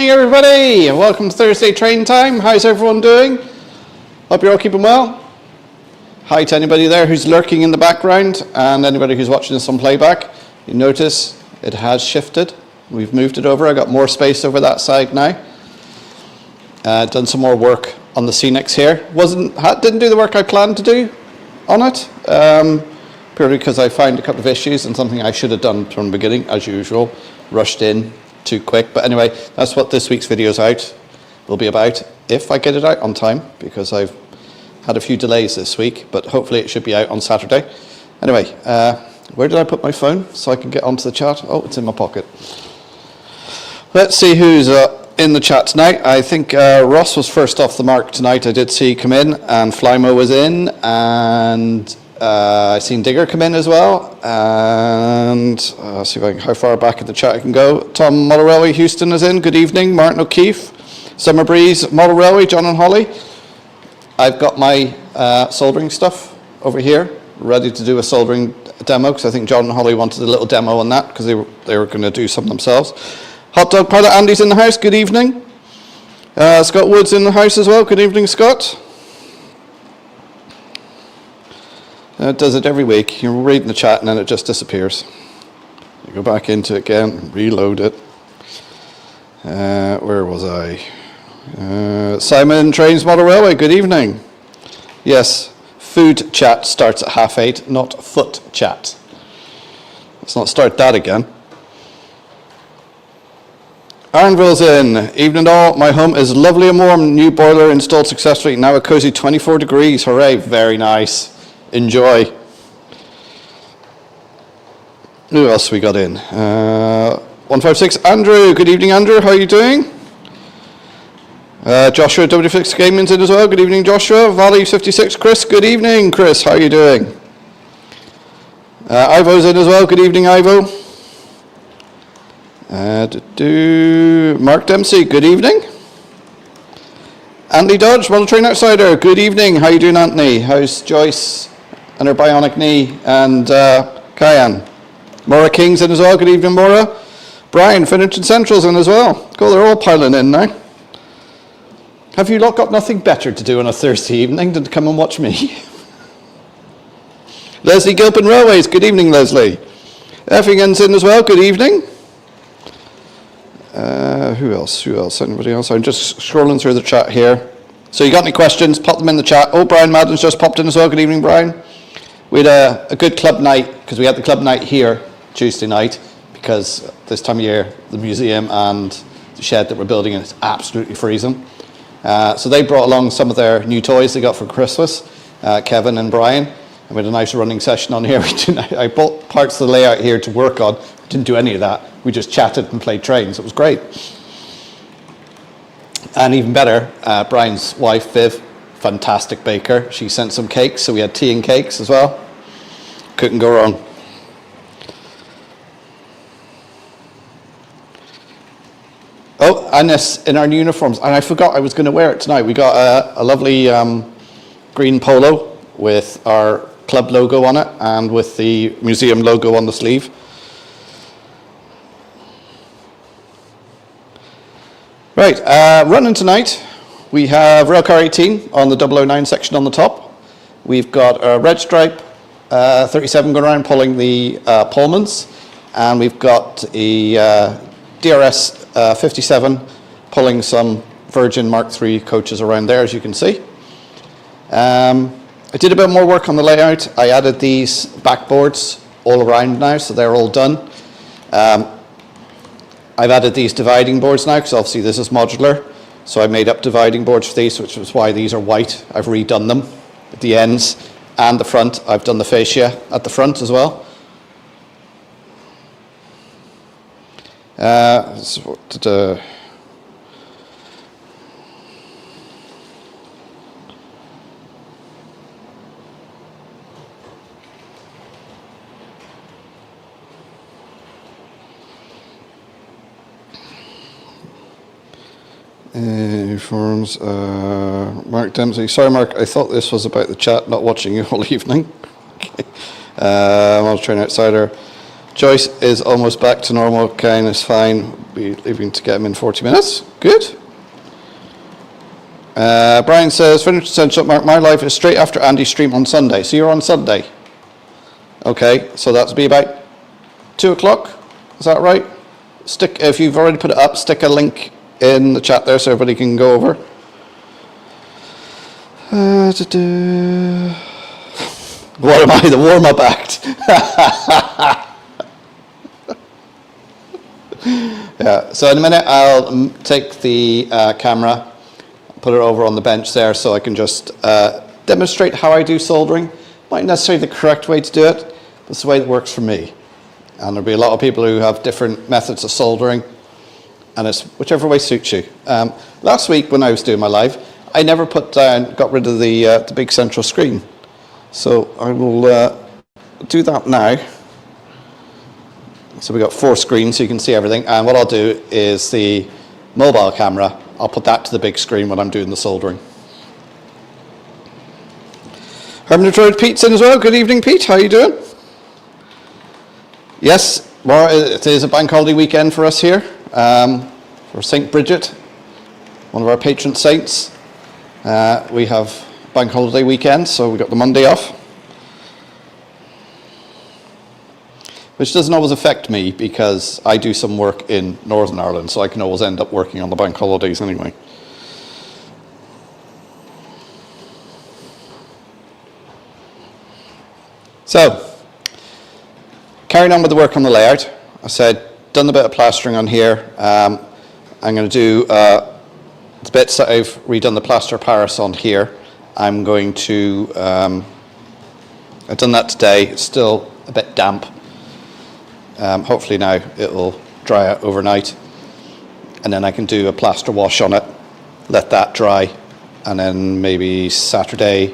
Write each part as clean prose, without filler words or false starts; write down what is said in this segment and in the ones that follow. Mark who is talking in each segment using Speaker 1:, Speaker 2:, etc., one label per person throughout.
Speaker 1: morning, everybody, and welcome to Thursday Train Time. How's everyone doing? Hope you're all keeping well. Hi to anybody there who's lurking in the background and anybody who's watching this on playback. You notice it has shifted. We've moved it over. I got more space over that side now. Done some more work on the scenics here. Didn't do the work I planned to do on it, purely because I found a couple of issues and something I should have done from the beginning, as usual. Rushed in too quick. But anyway, that's what this week's video will be about, if I get it out on time, because I've had a few delays this week, but hopefully it should be out on Saturday. Anyway, where did I put my phone so I can get onto the chat? Oh, it's in my pocket. Let's see who's in the chat tonight. I think Ross was first off the mark tonight. I did see come in, and Flymo was in, and I've seen Digger come in as well, and see how far back in the chat I can go. Tom Model Railway Houston is in. Good evening. Martin O'Keefe, Summer Breeze Model Railway, John and Holly. I've got my soldering stuff over here, ready to do a soldering demo, because I think John and Holly wanted a little demo on that, because they were going to do some themselves. Hot Dog Pilot Andy's in the house. Good evening. Scott Wood's in the house as well. Good evening, Scott. It does it every week. You're reading the chat and then it just disappears. You go back into it again, reload it. Where was I? Simon Trains Model Railway, good evening. Yes, food chat starts at 8:30, not foot chat. Let's not start that again. Arnville's in. Evening all. My home is lovely and warm. New boiler installed successfully. Now a cozy 24 degrees. Hooray. Very nice. Enjoy. Who else we got in? 156. Andrew. Good evening, Andrew. How are you doing? Joshua W6 Gaming's in as well. Good evening, Joshua. Valley 56. Chris. Good evening, Chris. How are you doing? Ivo's in as well. Good evening, Ivo. Mark Dempsey. Good evening. Anthony Dodge, Model Train Outsider. Good evening. How are you doing, Anthony? How's Joyce and her bionic knee, and Kyan? Maura King's in as well. Good evening, Maura. Brian, Finniton Central's in as well. Cool, they're all piling in now. Have you lot got nothing better to do on a Thursday evening than to come and watch me? Leslie Gilpin Railways. Good evening, Leslie. Effingen's in as well. Good evening. Who else? Anybody else? I'm just scrolling through the chat here. So you got any questions, pop them in the chat. Oh, Brian Madden's just popped in as well. Good evening, Brian. We had a good club night, because we had the club night here Tuesday night, because this time of year the museum and the shed that we're building is absolutely freezing. So they brought along some of their new toys they got for Christmas, Kevin and Brian, and we had a nice running session on here. I bought parts of the layout here to work on. Didn't do any of that. We just chatted and played trains. It was great. And even better, Brian's wife, Viv, fantastic baker. She sent some cakes, so we had tea and cakes as well. Couldn't go wrong. Oh, and this in our new uniforms. And I forgot I was going to wear it tonight. We got a lovely green polo with our club logo on it and with the museum logo on the sleeve. Right, running tonight, we have Railcar 18 on the 009 section on the top. We've got a Red Stripe 37 going around pulling the Pullmans, and we've got a DRS 57 pulling some Virgin Mark III coaches around there, as you can see. I did a bit more work on the layout. I added these backboards all around now, so they're all done. I've added these dividing boards now, because obviously this is modular. So I made up dividing boards for these, which is why these are white. I've redone them at the ends and the front. I've done the fascia at the front as well. Forums, Mark Dempsey. Sorry, Mark, I thought this was about the chat, not watching you all evening. Okay. Model Train Outsider. Joyce is almost back to normal. Kine is fine. be leaving to get him in 40 minutes. Good. Brian says, finish essential. Mark, my live is straight after Andy's stream on Sunday. So you're on Sunday. Okay, so that'll be about 2 o'clock. Is that right? If you've already put it up, stick a link in the chat there so everybody can go over. What am I, the warm-up act? Yeah, so in a minute I'll take the camera, put it over on the bench there so I can just demonstrate how I do soldering. Not necessarily the correct way to do it, but it's the way that works for me. And there'll be a lot of people who have different methods of soldering, and it's whichever way suits you. Last week when I was doing my live, I never got rid of the big central screen. So I will do that now. So we've got 4 screens so you can see everything. And what I'll do is the mobile camera, I'll put that to the big screen when I'm doing the soldering. Herman Road, Pete's in as well. Good evening, Pete. How are you doing? Yes, well, it is a bank holiday weekend for us here. For St. Bridget, one of our patron saints. We have bank holiday weekend, so we got the Monday off. Which doesn't always affect me because I do some work in Northern Ireland, so I can always end up working on the bank holidays anyway. So, carrying on with the work on the layout, I said, done a bit of plastering on here. I'm going to do the bits that I've redone the plaster of Paris on here. I'm going to, I've done that today, it's still a bit damp. Hopefully now it will dry out overnight, and then I can do a plaster wash on it, let that dry, and then maybe Saturday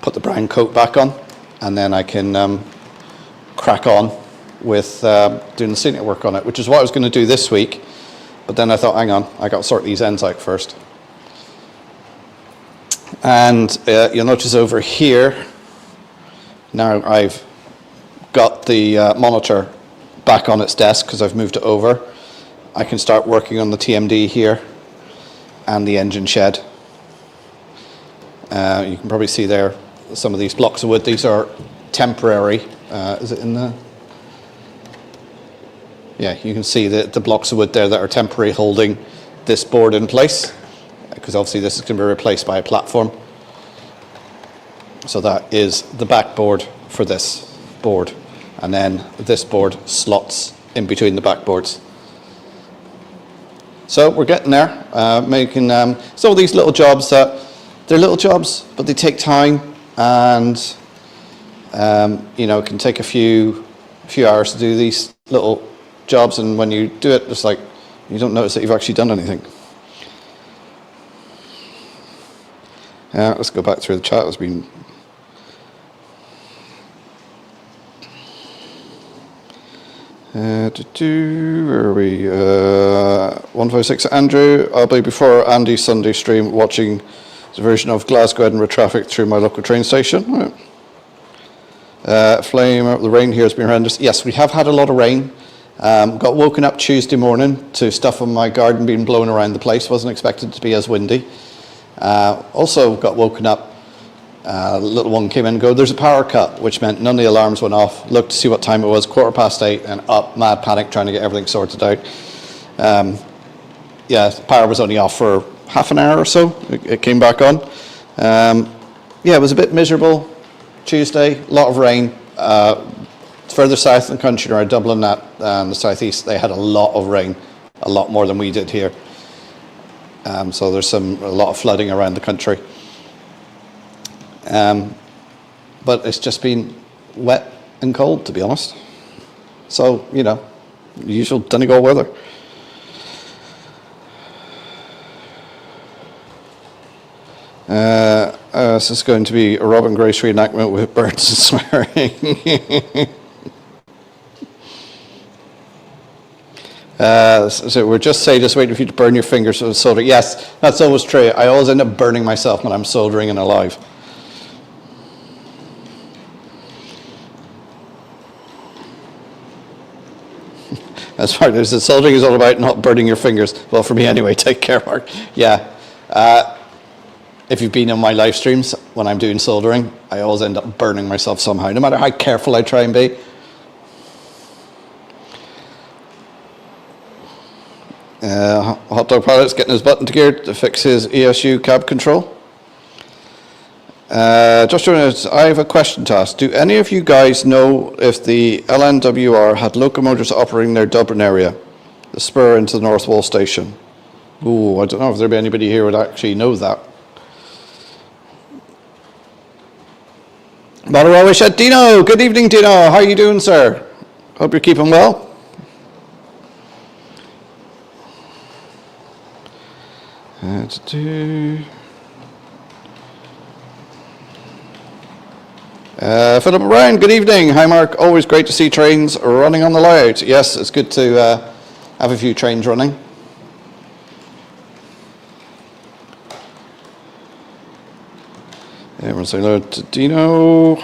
Speaker 1: put the brown coat back on, and then I can crack on with doing the scenic work on it, which is what I was going to do this week, but then I thought, hang on, I got to sort these ends out first. And you'll notice over here, now I've got the monitor back on its desk because I've moved it over. I can start working on the TMD here and the engine shed. You can probably see there some of these blocks of wood. These are temporary. Is it in the? Yeah, you can see the blocks of wood there that are temporary holding this board in place, because obviously this is going to be replaced by a platform. So that is the backboard for this board. And then this board slots in between the backboards. So we're getting there, making some of these little jobs that they're little jobs, but they take time, and you know, it can take a few hours to do these little jobs, and when you do it, it's like you don't notice that you've actually done anything. Let's go back through the chat. It's been where are we? 156. Andrew, I'll be before Andy's Sunday stream watching the version of Glasgow Edinburgh traffic through my local train station. Right. Flame, the rain here has been horrendous. Yes, we have had a lot of rain. Got woken up Tuesday morning to stuff on my garden being blown around the place. Wasn't expected to be as windy. Also got woken up. The little one came in and go, there's a power cut, which meant none of the alarms went off. Looked to see what time it was, 8:15, and up, mad panic, trying to get everything sorted out. Yeah, the power was only off for half an hour or so. It came back on. Yeah, it was a bit miserable Tuesday, a lot of rain. Further south in the country, around Dublin and the southeast, they had a lot of rain, a lot more than we did here. So there's a lot of flooding around the country. But it's just been wet and cold, to be honest. So, you know, usual Donegal weather. This is going to be a Robin Grace reenactment with birds and swearing. So we're just waiting for you to burn your fingers with solder. Yes, that's always true. I always end up burning myself when I'm soldering and alive. As far as the soldering is all about not burning your fingers. Well, for me anyway. Take care, Mark. Yeah. If you've been on my live streams, when I'm doing soldering, I always end up burning myself somehow, no matter how careful I try and be. Hot Dog Pilot's getting his button geared to fix his ESU cab control. Just I have a question to ask. Do any of you guys know if the LNWR had locomotives operating their Dublin area, the spur into the North Wall station? Ooh, I don't know if there'd be anybody here who would actually know that. Model Railway Shed, Dino. Good evening, Dino. How are you doing, sir? Hope you're keeping well. Philip O'Brien, good evening. Hi, Mark. Always great to see trains running on the layout. Yes, it's good to have a few trains running. Everyone say hello to Dino.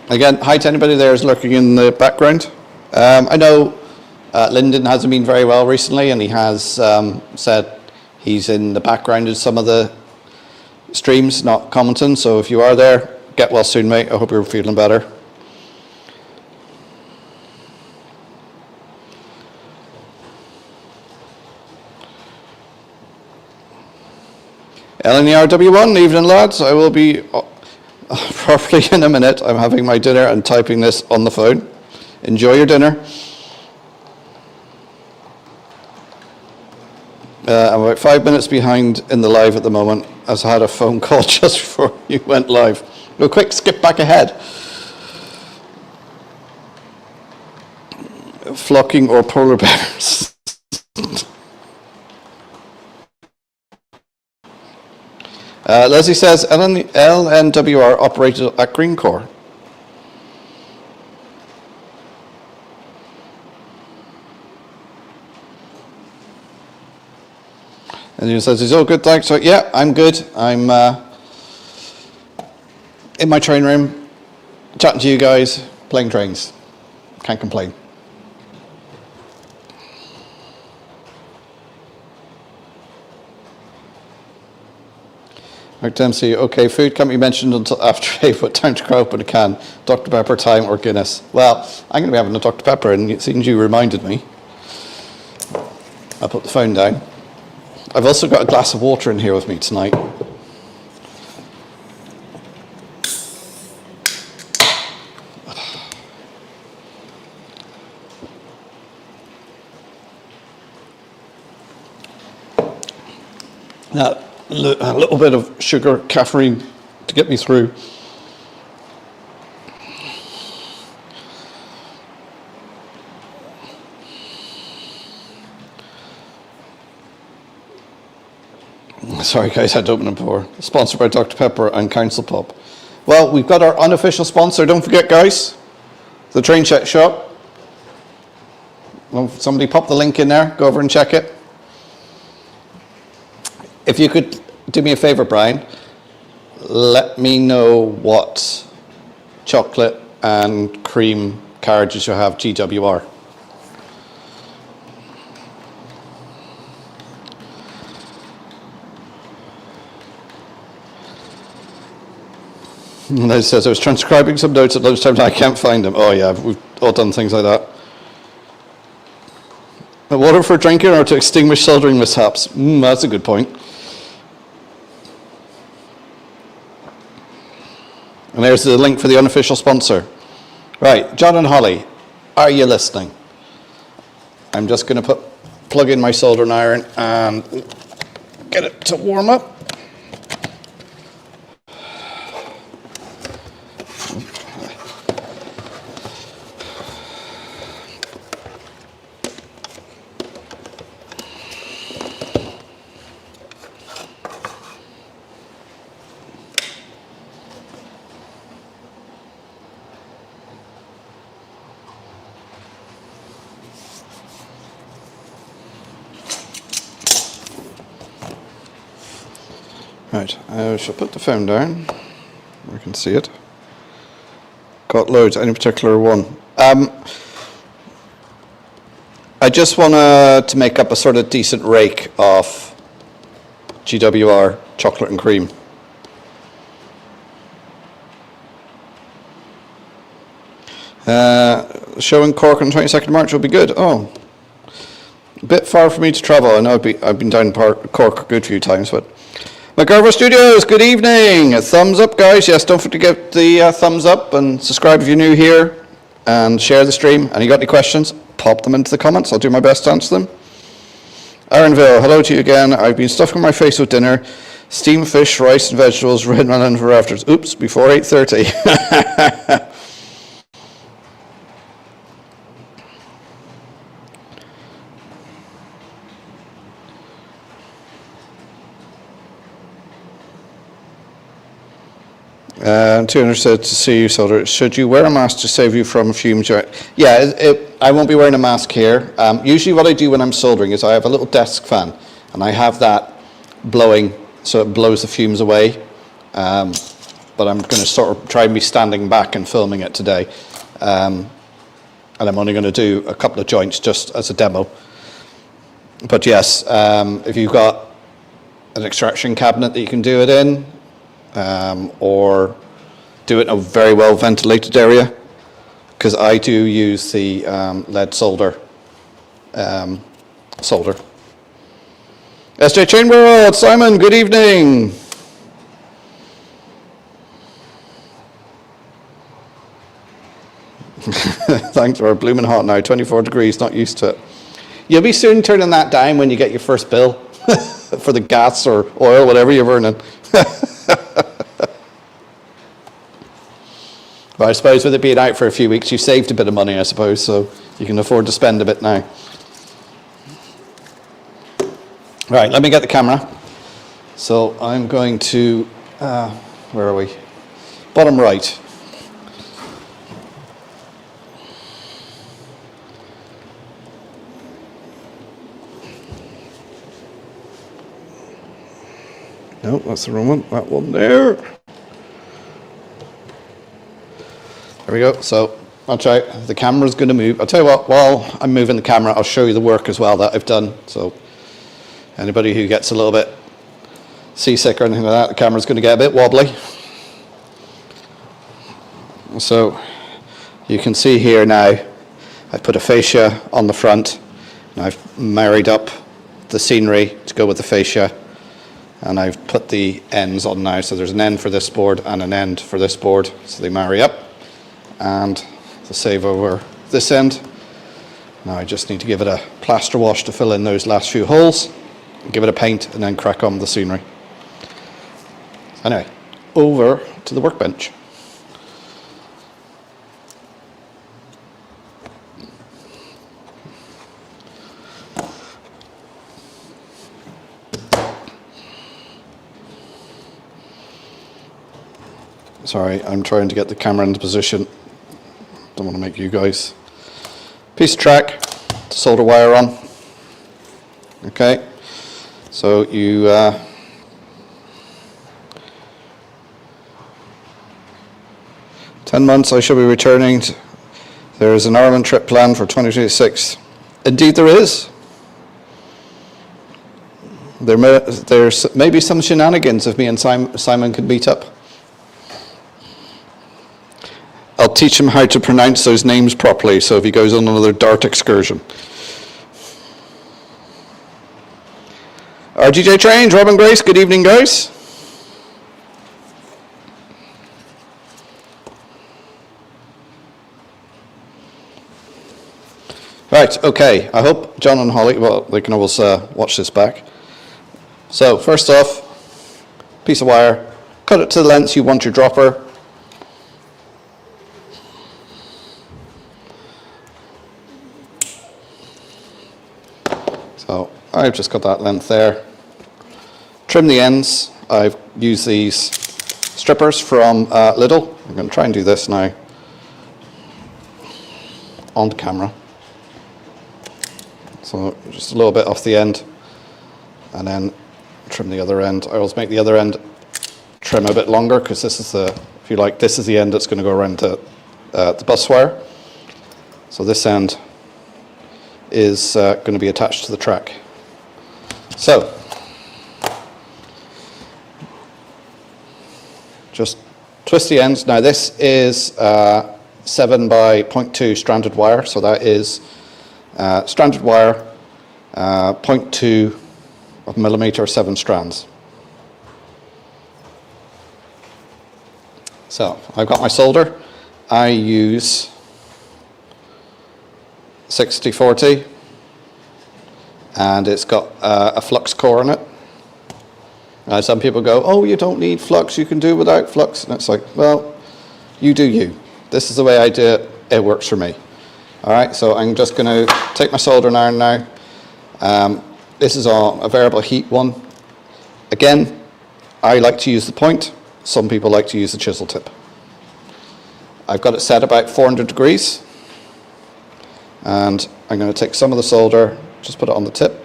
Speaker 1: Again, hi to anybody there who's lurking in the background. I know Lyndon hasn't been very well recently, and he has said he's in the background of some of the streams, not commenting. So if you are there, get well soon, mate. I hope you're feeling better. LNERW1, evening lads. I will be properly in a minute. I'm having my dinner and typing this on the phone. Enjoy your dinner. I'm about 5 minutes behind in the live at the moment, as I had a phone call just before you went live. Go quick, skip back ahead. Flocking or polar bears? Leslie says LNWR operated at Greencore. And he says, he's all good, thanks. So, yeah, I'm good. I'm in my train room, chatting to you guys, playing trains. Can't complain. Mark Dempsey, okay, food can't be mentioned until after 8, but time to cry open a can. Dr. Pepper time or Guinness. Well, I'm going to be having a Dr. Pepper, and it seems you reminded me. I'll put the phone down. I've also got a glass of water in here with me tonight. Now, a little bit of sugar, caffeine to get me through. Sorry guys, I had to open it before. Sponsored by Dr. Pepper and Council Pub. Well, we've got our unofficial sponsor. Don't forget, guys, the Train Check Shop. Well, somebody pop the link in there. Go over and check it. If you could do me a favour, Brian, let me know what chocolate and cream carriages you have GWR. And it says, I was transcribing some notes at lunchtime and I can't find them. Oh yeah, we've all done things like that. Water for drinking or to extinguish soldering mishaps? That's a good point. And there's the link for the unofficial sponsor. Right, John and Holly, are you listening? I'm just going to plug in my soldering iron and get it to warm up. Right, I shall put the phone down. We can see it. Got loads. Any particular one? I just want to make up a sort of decent rake of GWR chocolate and cream. Show in Cork on the 22nd of March will be good. Oh, a bit far for me to travel. I know I've been down Cork a good few times, but McGarver Studios, good evening. A thumbs up, guys. Yes, don't forget to give the thumbs up and subscribe if you're new here, and share the stream. And you got any questions, pop them into the comments. I'll do my best to answer them. Aaronville, hello to you again. I've been stuffing my face with dinner, steamed fish, rice and vegetables, red melon for afters. Oops, before 8:30. And 200 said to see you, Solder, should you wear a mask to save you from fumes? Yeah, I won't be wearing a mask here. Usually what I do when I'm soldering is I have a little desk fan, and I have that blowing, so it blows the fumes away. But I'm going to sort of try and be standing back and filming it today. And I'm only going to do a couple of joints just as a demo. But yes, if you've got an extraction cabinet that you can do it in, or do it in a very well ventilated area, because I do use the lead solder. SJ Chamberlain, Simon, good evening. Thanks, we're blooming hot now, 24 degrees, not used to it. You'll be soon turning that down when you get your first bill for the gas or oil, whatever you're burning. But I suppose with it being out for a few weeks, you've saved a bit of money, I suppose, so you can afford to spend a bit now. Right, let me get the camera. So I'm going to, where are we? Bottom right. No, that's the wrong one. That one there. There we go. So I'll try. The camera's going to move. I'll tell you what, while I'm moving the camera, I'll show you the work as well that I've done. So anybody who gets a little bit seasick or anything like that, the camera's going to get a bit wobbly. So you can see here now, I've put a fascia on the front, and I've married up the scenery to go with the fascia. And I've put the ends on now, so there's an end for this board and an end for this board, so they marry up. And the save over this end. Now I just need to give it a plaster wash to fill in those last few holes, give it a paint, and then crack on with the scenery. Anyway, over to the workbench. Sorry, I'm trying to get the camera into position. Don't want to make you guys. Piece of track to solder wire on. Okay, so you 10 months I shall be returning. There is an Ireland trip planned for 2026. Indeed there is. There's maybe some shenanigans if me and Simon could meet up. I'll teach him how to pronounce those names properly, so if he goes on another dart excursion. RGJ Trains, Robin Grace, good evening, guys. Right, okay, I hope John and Holly, well, they can always watch this back. So, first off, piece of wire, cut it to the length you want your dropper. So I've just got that length there. Trim the ends. I've used these strippers from Lidl. I'm going to try and do this now on the camera. So just a little bit off the end, and then trim the other end. I always make the other end trim a bit longer because this is the, if you like, this is the end that's going to go around to the bus wire. So this end is going to be attached to the track. So, just twist the ends. Now this is 7 by 0.2 stranded wire, so that is stranded wire, 0.2 of millimeter, 7 strands. So I've got my solder. I use 60-40, and it's got a flux core in it. Some people go, oh, you don't need flux, you can do without flux. And it's like, well, you do you. This is the way I do it, it works for me. All right, so I'm just going to take my soldering iron now. This is a variable heat one. Again, I like to use the point. Some people like to use the chisel tip. I've got it set about 400 degrees. And I'm going to take some of the solder, just put it on the tip.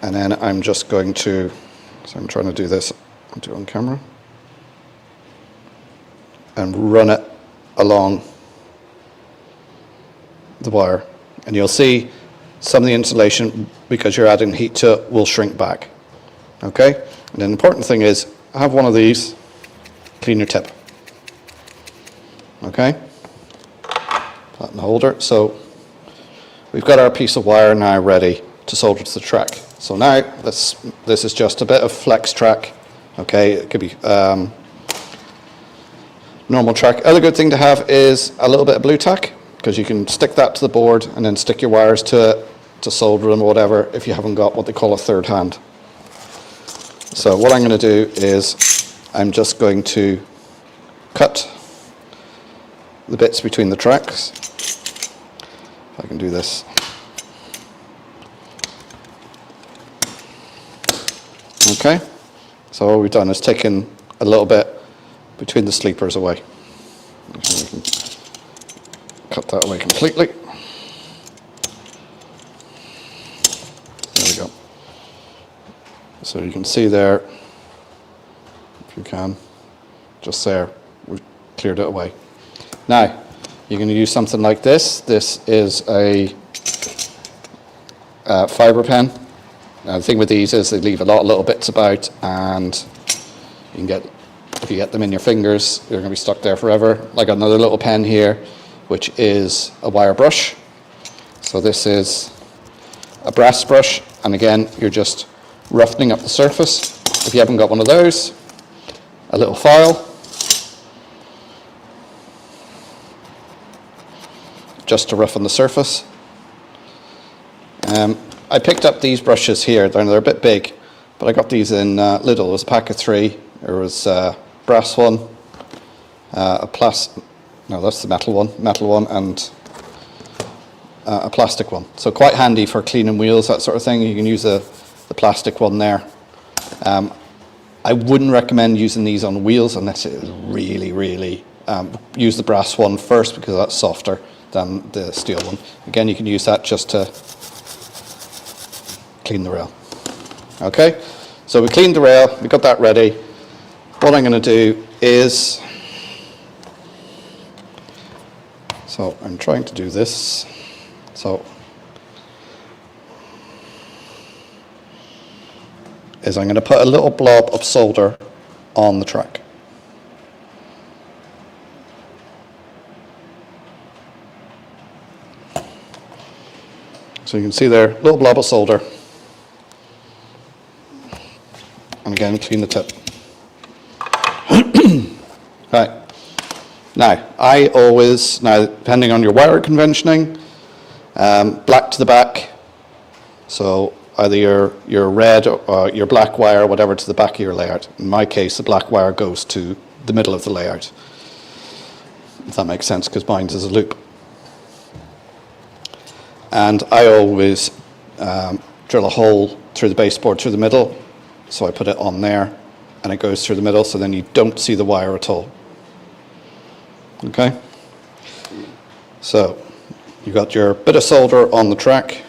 Speaker 1: And then I'm just going to, so I'm trying to do this, I'll do it on camera, and run it along the wire. And you'll see some of the insulation, because you're adding heat to it, will shrink back. Okay? And the important thing is, have one of these, clean your tip. Okay? That in the holder. So we've got our piece of wire now ready to solder to the track. So now this is just a bit of flex track. Okay, it could be normal track. Other good thing to have is a little bit of blue tack, because you can stick that to the board and then stick your wires to it to solder them or whatever if you haven't got what they call a third hand. So what I'm going to do is I'm just going to cut the bits between the tracks. If I can do this. Okay, so all we've done is taken a little bit between the sleepers away. So we can cut that away completely. There we go. So you can see there, if you can, just there, we've cleared it away. Now, you're going to use something like this. This is a fibre pen. Now, the thing with these is they leave a lot of little bits about, and you can get, if you get them in your fingers, they're going to be stuck there forever. Like another little pen here, which is a wire brush. So this is a brass brush, and again, you're just roughening up the surface. If you haven't got one of those, a little file. Just to roughen the surface. I picked up these brushes here. They're a bit big, but I got these in Lidl. It was a pack of 3. There was a brass one, no, that's the metal one, and a plastic one. So quite handy for cleaning wheels, that sort of thing. You can use the plastic one there. I wouldn't recommend using these on wheels unless it is really, really, use the brass one first, because that's softer than the steel one. Again, you can use that just to clean the rail. Okay, so we cleaned the rail, we got that ready. What I'm going to do is, so I'm trying to do this, so is I'm going to put a little blob of solder on the track. So you can see there, little blob of solder. And again, clean the tip. Right. Now, I always, depending on your wire conventioning, black to the back. So either your red or your black wire, whatever, to the back of your layout. In my case, the black wire goes to the middle of the layout. If that makes sense, because mine is a loop. And I always drill a hole through the baseboard through the middle. So I put it on there, and it goes through the middle, so then you don't see the wire at all. Okay? So you've got your bit of solder on the track.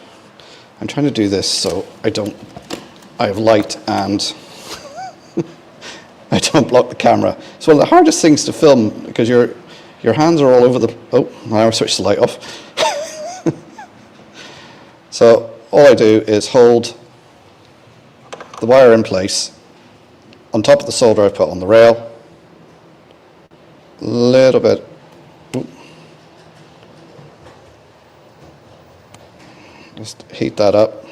Speaker 1: I'm trying to do this so I have light and I don't block the camera. It's one of the hardest things to film, because your hands are all over the, oh, now I switched the light off. So all I do is hold the wire in place on top of the solder I put on the rail, a little bit, just heat that up.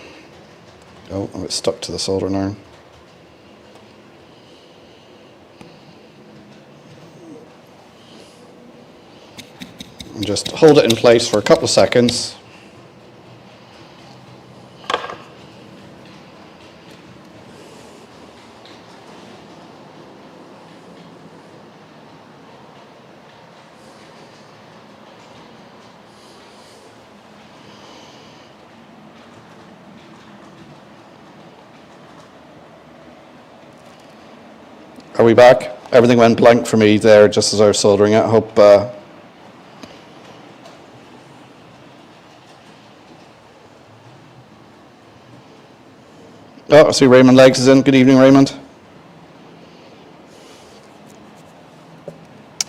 Speaker 1: Oh, it's stuck to the soldering iron. And just hold it in place for a couple of seconds. Are we back? Everything went blank for me there just as I was soldering it. I hope oh, I see Raymond Legs is in. Good evening, Raymond.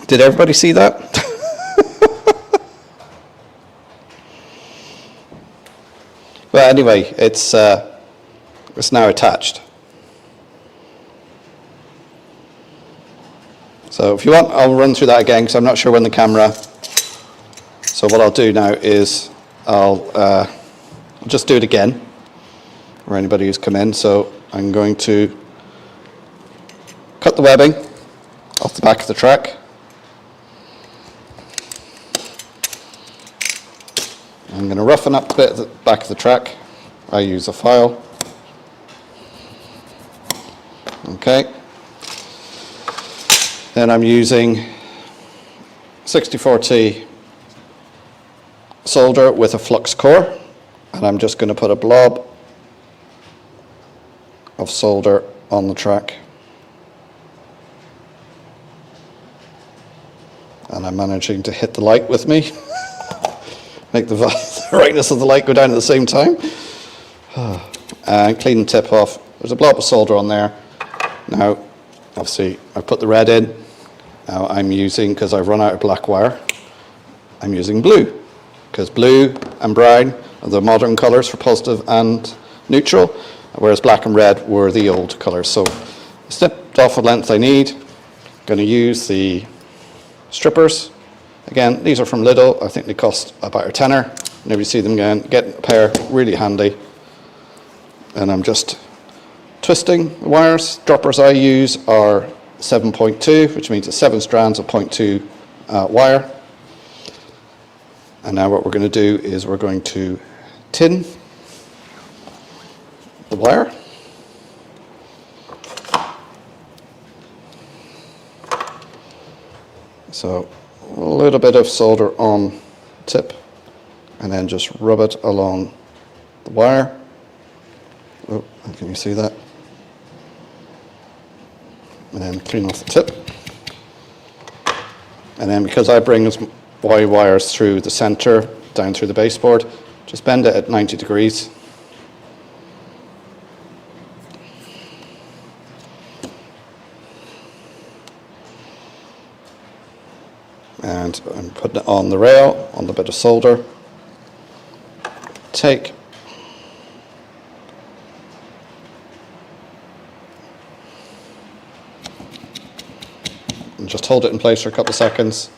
Speaker 1: Did everybody see that? Well, anyway, it's now attached. So if you want, I'll run through that again because I'm not sure when the camera. So what I'll do now is I'll just do it again for anybody who's come in. So I'm going to cut the webbing off the back of the track. I'm going to roughen up a bit at the back of the track. I use a file. Okay. Then I'm using 64T solder with a flux core, and I'm just going to put a blob of solder on the track. And I'm managing to hit the light with me, make the brightness of the light go down at the same time. And clean the tip off. There's a blob of solder on there. Now, obviously, I've put the red in. Now I'm using, because I've run out of black wire, I'm using blue. Because blue and brown are the modern colours for positive and neutral, whereas black and red were the old colours. So I snipped off the length I need. I'm going to use the strippers. Again, these are from Lidl. I think they cost about a tenner. Whenever you see them again, get a pair, really handy. And I'm just twisting the wires. Droppers I use are 7.2, which means it's 7 strands of 0.2 wire. And now what we're going to do is we're going to tin the wire. So a little bit of solder on tip, and then just rub it along the wire. Oh, can you see that? And then clean off the tip. And then because I bring Y wires through the center, down through the baseboard, just bend it at 90 degrees. And I'm putting it on the rail, on the bit of solder. Take and just hold it in place for a couple of seconds,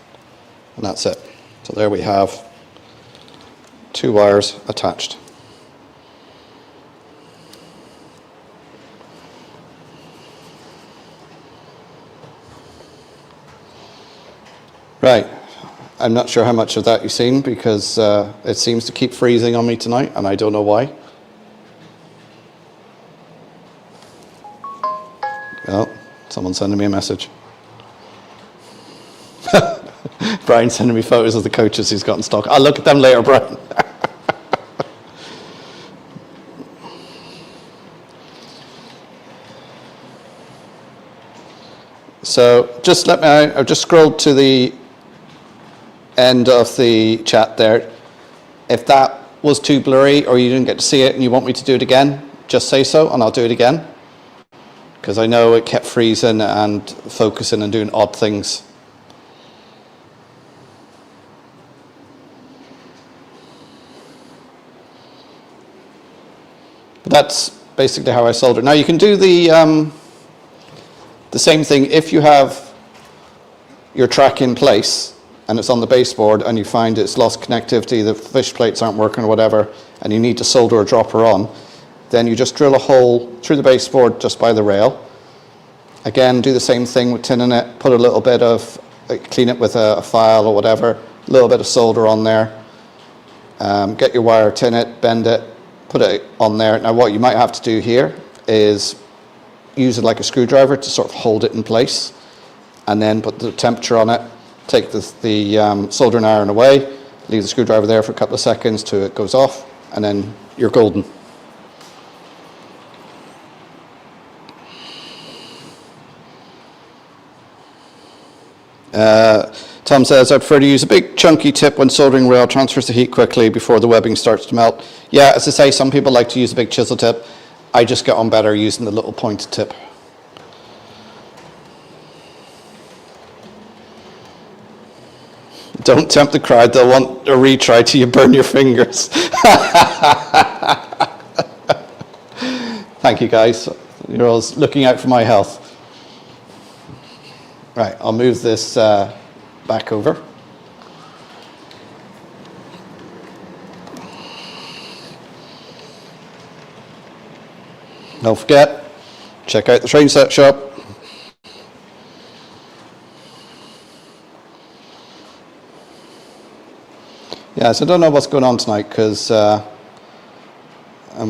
Speaker 1: and that's it. So there we have 2 wires attached. Right, I'm not sure how much of that you've seen because it seems to keep freezing on me tonight, and I don't know why. Oh, someone's sending me a message. Brian's sending me photos of the coaches he's got in stock. I'll look at them later, Brian. So just let me, I've just scrolled to the end of the chat there. If that was too blurry or you didn't get to see it and you want me to do it again, just say so and I'll do it again. Because I know it kept freezing and focusing and doing odd things. But that's basically how I solder. Now you can do the same thing if you have your track in place and it's on the baseboard and you find it's lost connectivity, the fish plates aren't working or whatever, and you need to solder a dropper on, then you just drill a hole through the baseboard just by the rail. Again, do the same thing with tinning it, put a little bit of, clean it with a file or whatever, a little bit of solder on there, get your wire, tin it, bend it, put it on there. Now what you might have to do here is use it like a screwdriver to sort of hold it in place, and then put the temperature on it, take the soldering iron away, leave the screwdriver there for a couple of seconds till it goes off, and then you're golden. Tom says, I prefer to use a big chunky tip when soldering rail, transfers the heat quickly before the webbing starts to melt. Yeah, as I say, some people like to use a big chisel tip. I just get on better using the little pointed tip. Don't tempt the crowd, they'll want a retry till you burn your fingers. Thank you guys, you're all looking out for my health. Right, I'll move this back over. Don't forget, check out the train set shop. Yeah, so I don't know what's going on tonight because I'm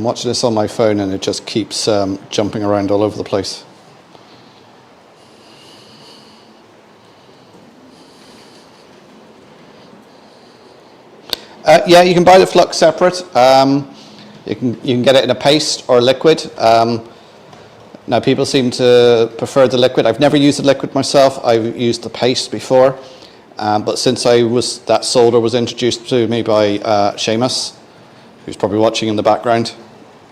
Speaker 1: watching this on my phone and it just keeps jumping around all over the place. Yeah, you can buy the flux separate. You can get it in a paste or a liquid. Now people seem to prefer the liquid. I've never used the liquid myself. I've used the paste before. But since that solder was introduced to me by Seamus, who's probably watching in the background,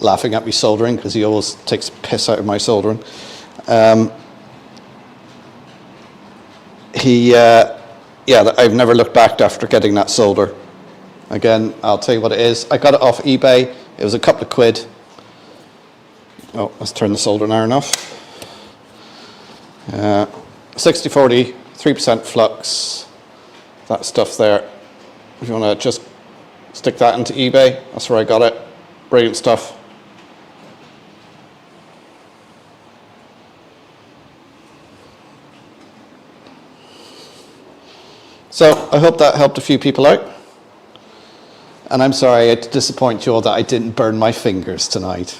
Speaker 1: laughing at me soldering because he always takes piss out of my soldering. Yeah, I've never looked back after getting that solder. Again, I'll tell you what it is. I got it off eBay. It was a couple of quid. Oh, let's turn the soldering iron off. 60/40, 3% flux. That stuff there. If you want to just stick that into eBay, that's where I got it. Brilliant stuff. So I hope that helped a few people out. And I'm sorry I had to disappoint you all that I didn't burn my fingers tonight.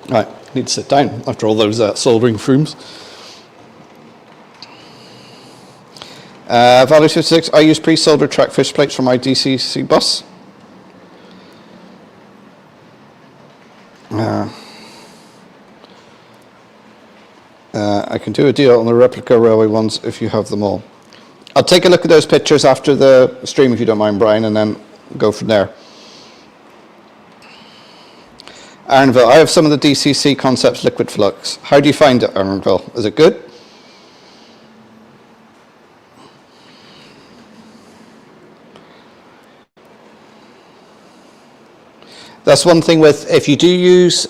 Speaker 1: Right, need to sit down after all those soldering fumes. Value 56, I use pre-soldered track fish plates for my DCC bus. I can do a deal on the replica railway ones if you have them all. I'll take a look at those pictures after the stream if you don't mind, Brian, and then go from there. Aaronville, I have some of the DCC Concepts liquid flux. How do you find it, Aaronville? Is it good? That's one thing with, if you do use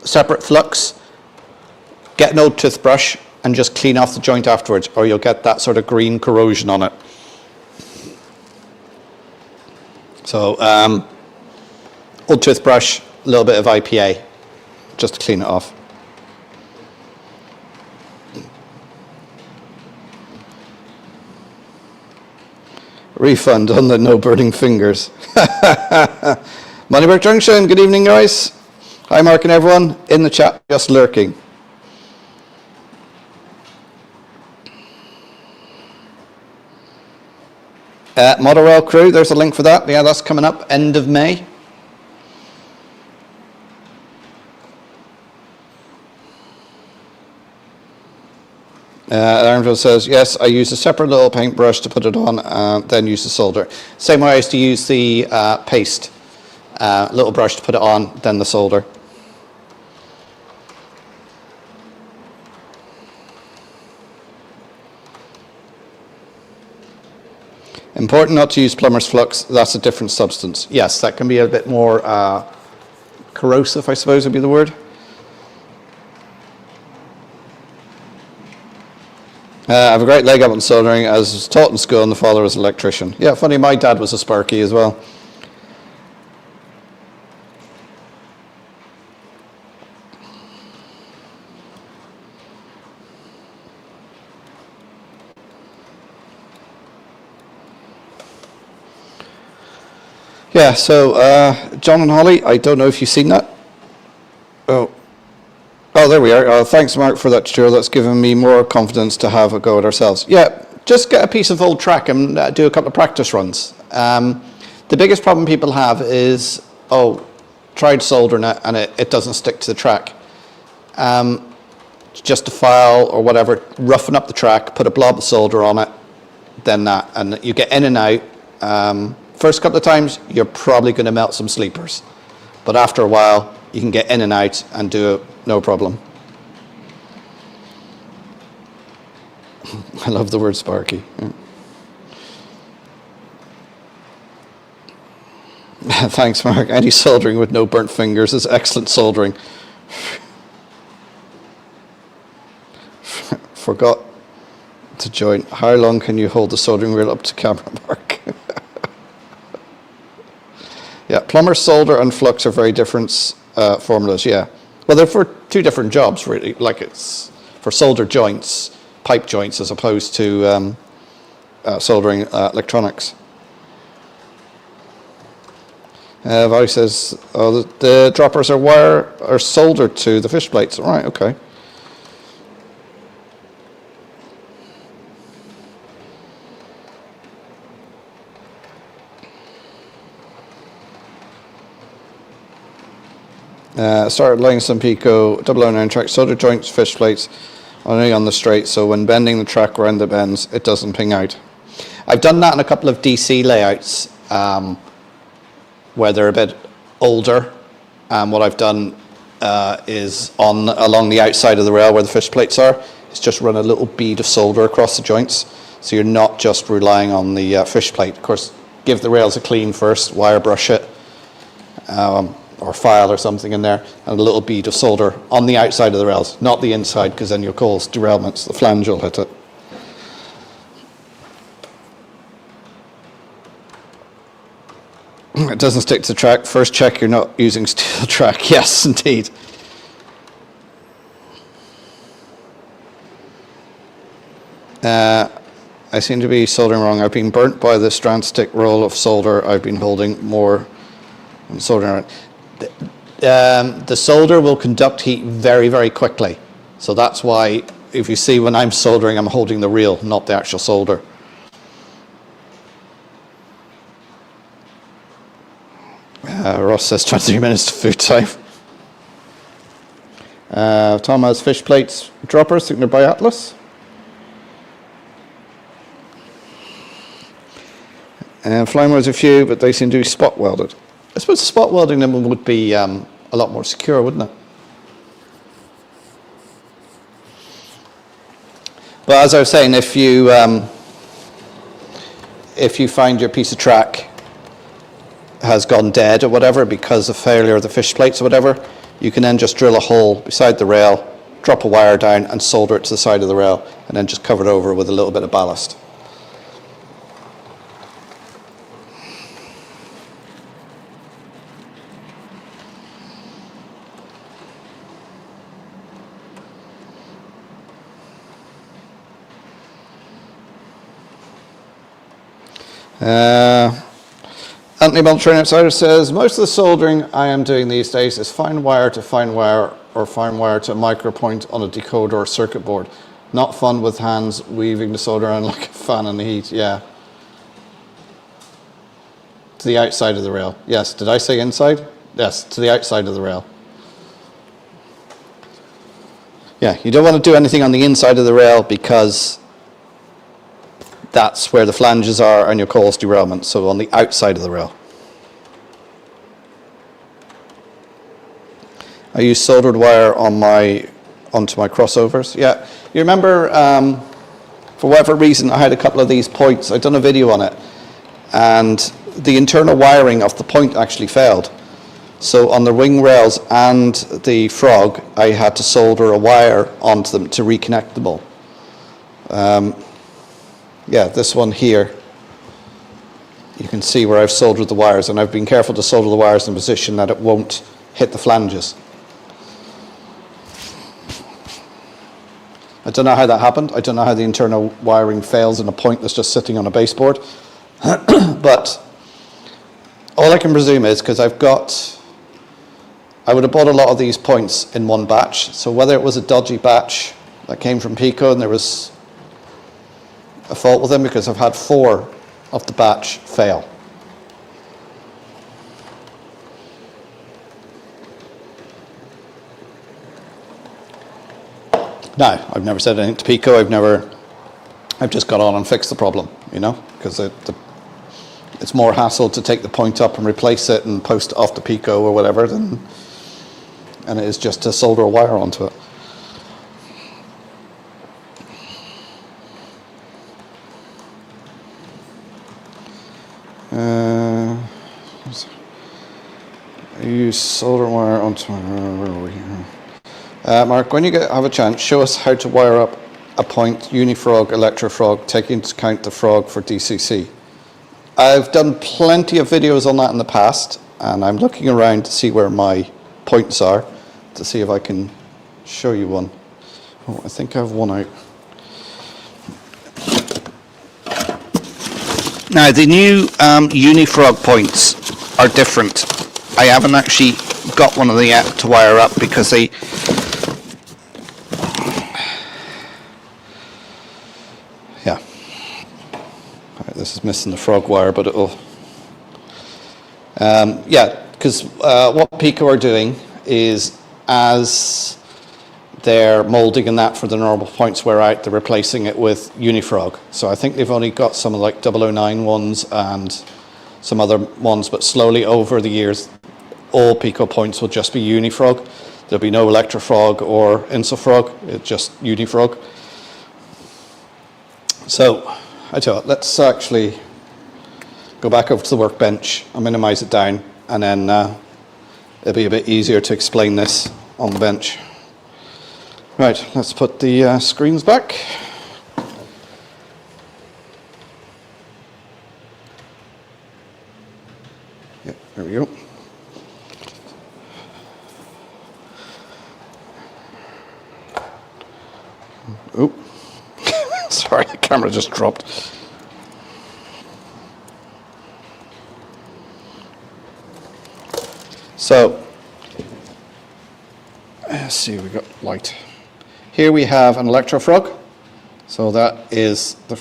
Speaker 1: separate flux, get an old toothbrush and just clean off the joint afterwards, or you'll get that sort of green corrosion on it. So, old toothbrush, a little bit of IPA, just to clean it off. Refund on the no burning fingers. Moneybrook Junction, good evening guys. Hi Mark and everyone, in the chat, just lurking. Model Rail Crew, there's a link for that. Yeah, that's coming up end of May. Aaronville says, yes, I use a separate little paintbrush to put it on, then use the solder. Same way I used to use the paste, little brush to put it on, then the solder. Important not to use plumber's flux. That's a different substance. Yes, that can be a bit more corrosive, I suppose would be the word. I have a great leg up on soldering, as was taught in school, and the father was an electrician. Yeah, funny, my dad was a Sparky as well. Yeah, so John and Holly, I don't know if you've seen that. Oh, there we are. Thanks, Mark, for that tutorial. That's given me more confidence to have a go at ourselves. Yeah, just get a piece of old track and do a couple of practice runs. The biggest problem people have is, tried soldering it and it doesn't stick to the track. Just a file or whatever, roughen up the track, put a blob of solder on it, then that, and you get in and out. First couple of times, you're probably going to melt some sleepers. But after a while, you can get in and out and do it, no problem. I love the word Sparky. Yeah. Thanks, Mark. Any soldering with no burnt fingers is excellent soldering. Forgot to join. How long can you hold the soldering wheel up to camera, Mark? Yeah, plumber, solder, and flux are very different formulas, yeah. Well, they're for two different jobs, really. Like it's for solder joints, pipe joints, as opposed to soldering electronics. Valley says, the droppers are soldered to the fish plates. All right, okay. Started laying some Pico 009 track solder joints, fish plates, only on the straight, so when bending the track around the bends, it doesn't ping out. I've done that in a couple of DC layouts where they're a bit older, and what I've done is along the outside of the rail where the fish plates are, is just run a little bead of solder across the joints, so you're not just relying on the fish plate. Of course, give the rails a clean first, wire brush it, or file or something in there, and a little bead of solder on the outside of the rails, not the inside, because then you'll cause derailments. The flange will hit it. It doesn't stick to the track. First check you're not using steel track. Yes, indeed. I seem to be soldering wrong. I've been burnt by the strand stick roll of solder I've been holding more than soldering around. The solder will conduct heat very, very quickly. So that's why, if you see when I'm soldering, I'm holding the reel, not the actual solder. Ross says 23 minutes to food time. Tom has fish plates droppers, I think they're by Atlas. And flying was a few, but they seem to be spot welded. I suppose spot welding them would be a lot more secure, wouldn't it? But as I was saying, if you find your piece of track has gone dead or whatever because of failure of the fish plates or whatever, you can then just drill a hole beside the rail, drop a wire down and solder it to the side of the rail, and then just cover it over with a little bit of ballast. Anthony Beltran Outsider says, most of the soldering I am doing these days is fine wire to fine wire or fine wire to micro point on a decoder or circuit board. Not fun with hands weaving the solder around like a fan in the heat. Yeah. To the outside of the rail. Yes. Did I say inside? Yes. To the outside of the rail. Yeah. You don't want to do anything on the inside of the rail because that's where the flanges are and you'll cause derailment. So on the outside of the rail. I use soldered wire onto my crossovers. Yeah, you remember, for whatever reason, I had a couple of these points. I've done a video on it. and the internal wiring of the point actually failed. So on the wing rails and the frog, I had to solder a wire onto them to reconnect them all. Yeah, this one here, you can see where I've soldered the wires, and I've been careful to solder the wires in a position that it won't hit the flanges. I don't know how that happened. I don't know how the internal wiring fails in a point that's just sitting on a baseboard. But all I can presume is, because I would have bought a lot of these points in one batch. So whether it was a dodgy batch that came from Pico and there was a fault with them, because I've had 4 of the batch fail. Now, I've never said anything to Pico. I've just got on and fixed the problem, you know, because it's more hassle to take the point up and replace it and post it off to Pico or whatever than it is just to solder a wire onto it. I use solder wire onto where are we here? Mark, when you have a chance, show us how to wire up a point unifrog, electrofrog, taking into account the frog for DCC. I've done plenty of videos on that in the past, and I'm looking around to see where my points are, to see if I can show you one. Oh, I think I have one out. Now, the new unifrog points are different. I haven't actually got one of them yet to wire up because they... Yeah. Right, this is missing the frog wire, but it'll... yeah, because what Pico are doing is, as they're moulding and that for the normal points wear out, they're replacing it with unifrog. So I think they've only got some of like 009 ones and some other ones, but slowly over the years, all Pico points will just be unifrog. There'll be no electrofrog or insofrog, it's just unifrog. So I tell you what, let's actually go back over to the workbench and minimize it down, and then it'll be a bit easier to explain this on the bench. Right, let's put the screens back. Yeah, there we go. Oh, sorry, the camera just dropped. So, let's see, we got light. Here we have an electrofrog. So that is the...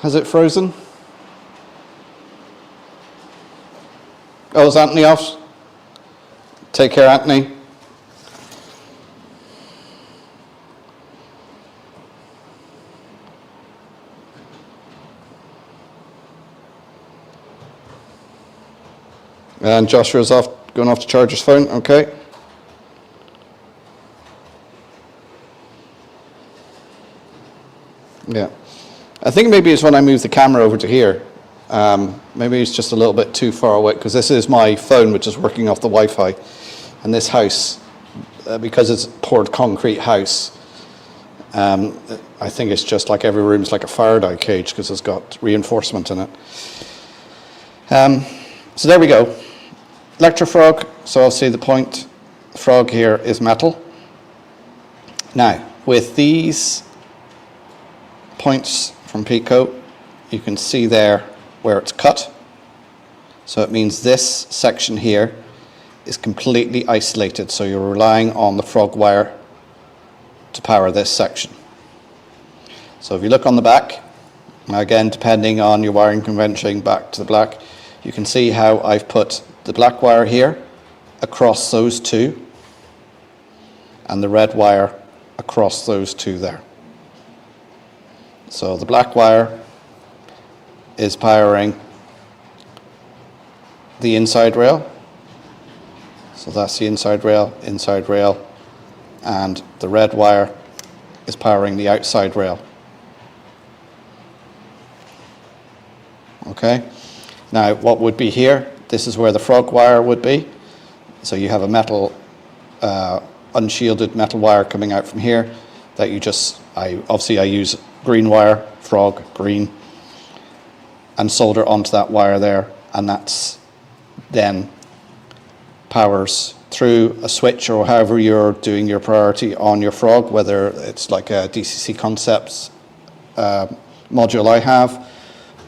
Speaker 1: Has it frozen? Oh, is Anthony off? Take care, Anthony. And Joshua's going off to charge his phone, okay. Yeah. I think maybe it's when I move the camera over to here. Maybe it's just a little bit too far away, because this is my phone, which is working off the Wi-Fi. And this house, because it's a poured concrete house, I think it's just like every room's like a Faraday cage, because it's got reinforcement in it. So there we go. Electrofrog, so I'll see the point. The frog here is metal. Now, with these points from Pico, you can see there where it's cut. So it means this section here is completely isolated, so you're relying on the frog wire to power this section. So if you look on the back, again, depending on your wiring convention, back to the black, you can see how I've put the black wire here across those two and the red wire across those two there. So the black wire is powering the inside rail. So that's the inside rail, and the red wire is powering the outside rail. Okay, now what would be here, this is where the frog wire would be. So you have a metal, unshielded metal wire coming out from here that you just, I use green wire, frog, green, and solder onto that wire there, and that's then powers through a switch or however you're doing your priority on your frog, whether it's like a DCC Concepts module I have,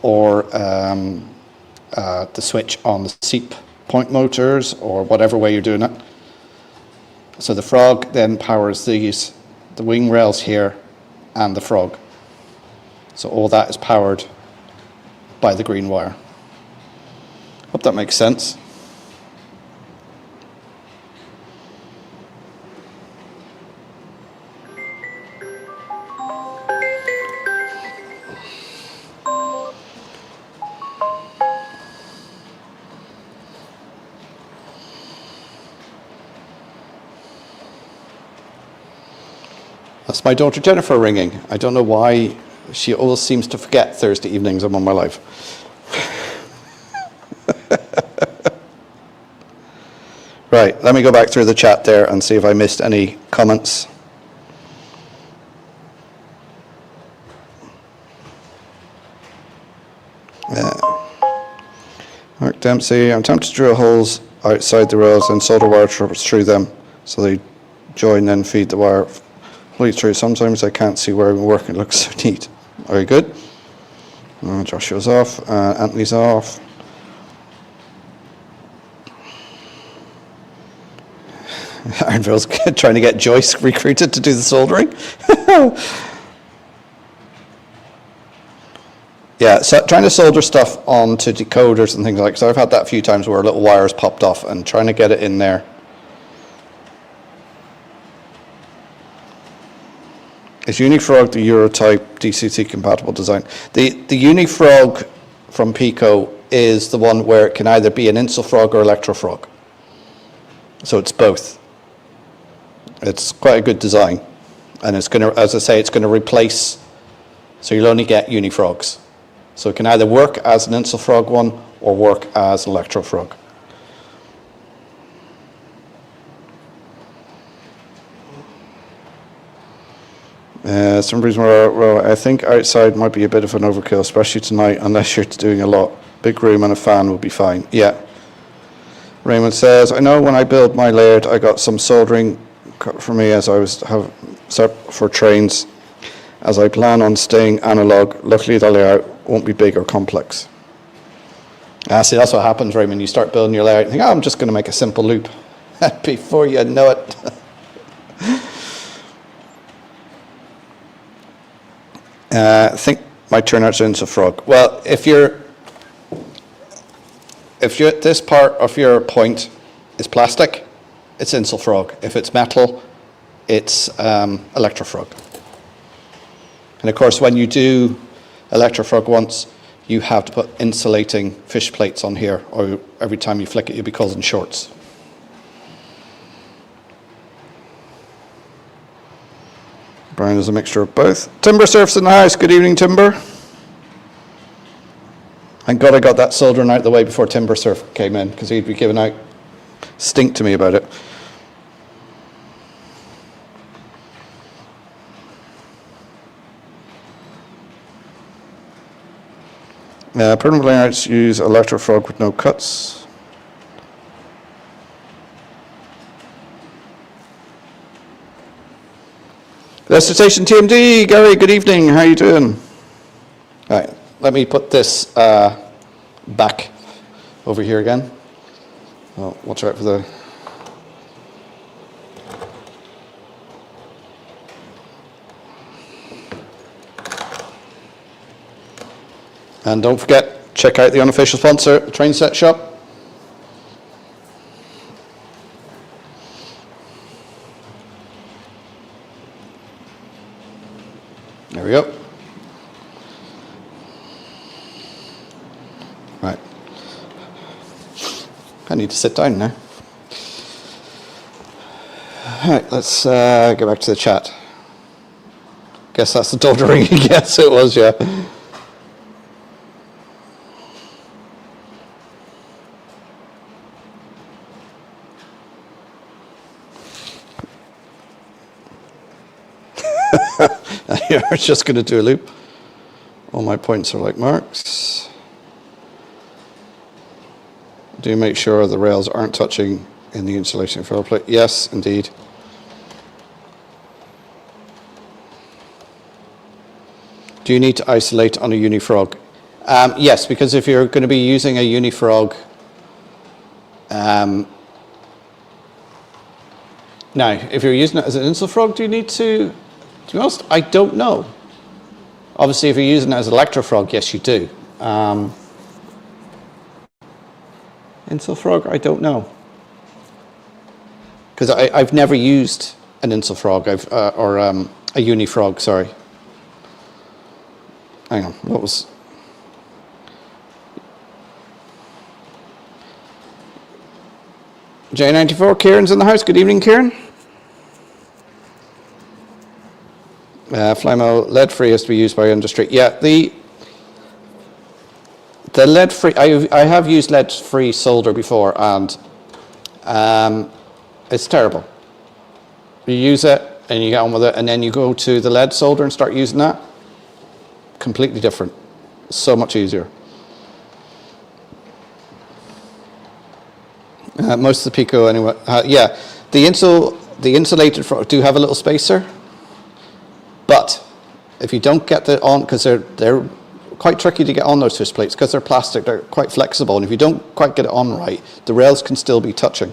Speaker 1: or the switch on the seat point motors, or whatever way you're doing it. So the frog then powers the wing rails here and the frog. So all that is powered by the green wire. Hope that makes sense. That's my daughter Jennifer ringing. I don't know why she always seems to forget Thursday evenings I'm on my live. Right, let me go back through the chat there and see if I missed any comments. Mark Dempsey, I'm tempted to drill holes outside the rails and solder wire strips through them so they join then feed the wire fully through. Sometimes I can't see where I'm working, it looks so neat. Very good. Joshua's off, Anthony's off. Ironville's trying to get Joyce recruited to do the soldering. Yeah, so trying to solder stuff onto decoders and things like that. So I've had that a few times where little wires popped off, and trying to get it in there. Is Unifrog the Eurotype DCT compatible design? The Unifrog from Pico is the one where it can either be an Insulfrog or Electrofrog. So it's both. It's quite a good design, and it's going to, as I say, it's going to replace. So you'll only get Unifrogs. So it can either work as an Insulfrog one or work as an Electrofrog. Some reason well, I think outside might be a bit of an overkill, especially tonight, unless you're doing a lot. Big room and a fan will be fine. Yeah. Raymond says, I know when I build my layout, I got some soldering for me as I was set for trains, as I plan on staying analog. Luckily, the layout won't be big or complex. See, that's what happens, Raymond. You start building your layout, you think, oh, I'm just going to make a simple loop. Before you know it. I think my turnout's into frog. Well, if you're at this part of your point is plastic, it's Insulfrog. If it's metal, it's Electrofrog. And of course, when you do Electrofrog once, you have to put insulating fish plates on here, or every time you flick it, you'll be causing shorts. Brian is a mixture of both. Timber Surf's in the house. Good evening, Timber. Thank God I got that soldering out the way before Timber Surf came in, because he'd be giving out stink to me about it. Permanent layouts use Electrofrog with no cuts. Leicester Station TMD, Gary, good evening, how are you doing? All right, let me put this back over here again. Oh, watch out for the... And don't forget, check out the unofficial sponsor, the Train Set Shop. There we go. Right. I need to sit down now. All right, let's go back to the chat. guess that's the daughter ringing. Yes, it was, yeah. You're just going to do a loop. All my points are like marks. Do make sure the rails aren't touching in the insulation floor plate. Yes, indeed. Do you need to isolate on a unifrog? Yes, because if you're going to be using a unifrog, now if you're using it as an insulfrog, do you need to be honest, I don't know. Obviously, if you're using it as an electrofrog, yes, you do. Insulfrog, I don't know. Because I've never used an insulfrog, or a unifrog, sorry. Hang on, what was... J94, Kieran's in the house. Good evening, Kieran. Flymo lead-free has to be used by industry. Yeah, the lead-free, I have used lead-free solder before, and it's terrible. You use it, and you get on with it, and then you go to the lead solder and start using that. Completely different. So much easier. Most of the Pico, anyway. Yeah, the insulated frog do have a little spacer, but if you don't get it on, because they're quite tricky to get on those fish plates because they're plastic, they're quite flexible, and if you don't quite get it on right, the rails can still be touching.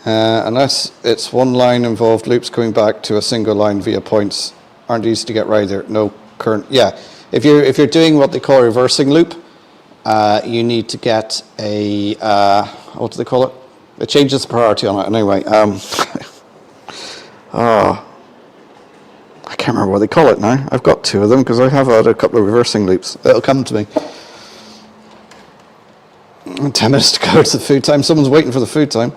Speaker 1: Unless it's one line involved, loops coming back to a single line via points aren't easy to get right there. No current. Yeah, if you're doing what they call a reversing loop, you need to get a what do they call it? It changes the priority on it anyway. I can't remember what they call it now. I've got two of them because I have had a couple of reversing loops. It'll come to me. 10 minutes to go to the food time. Someone's waiting for the food time.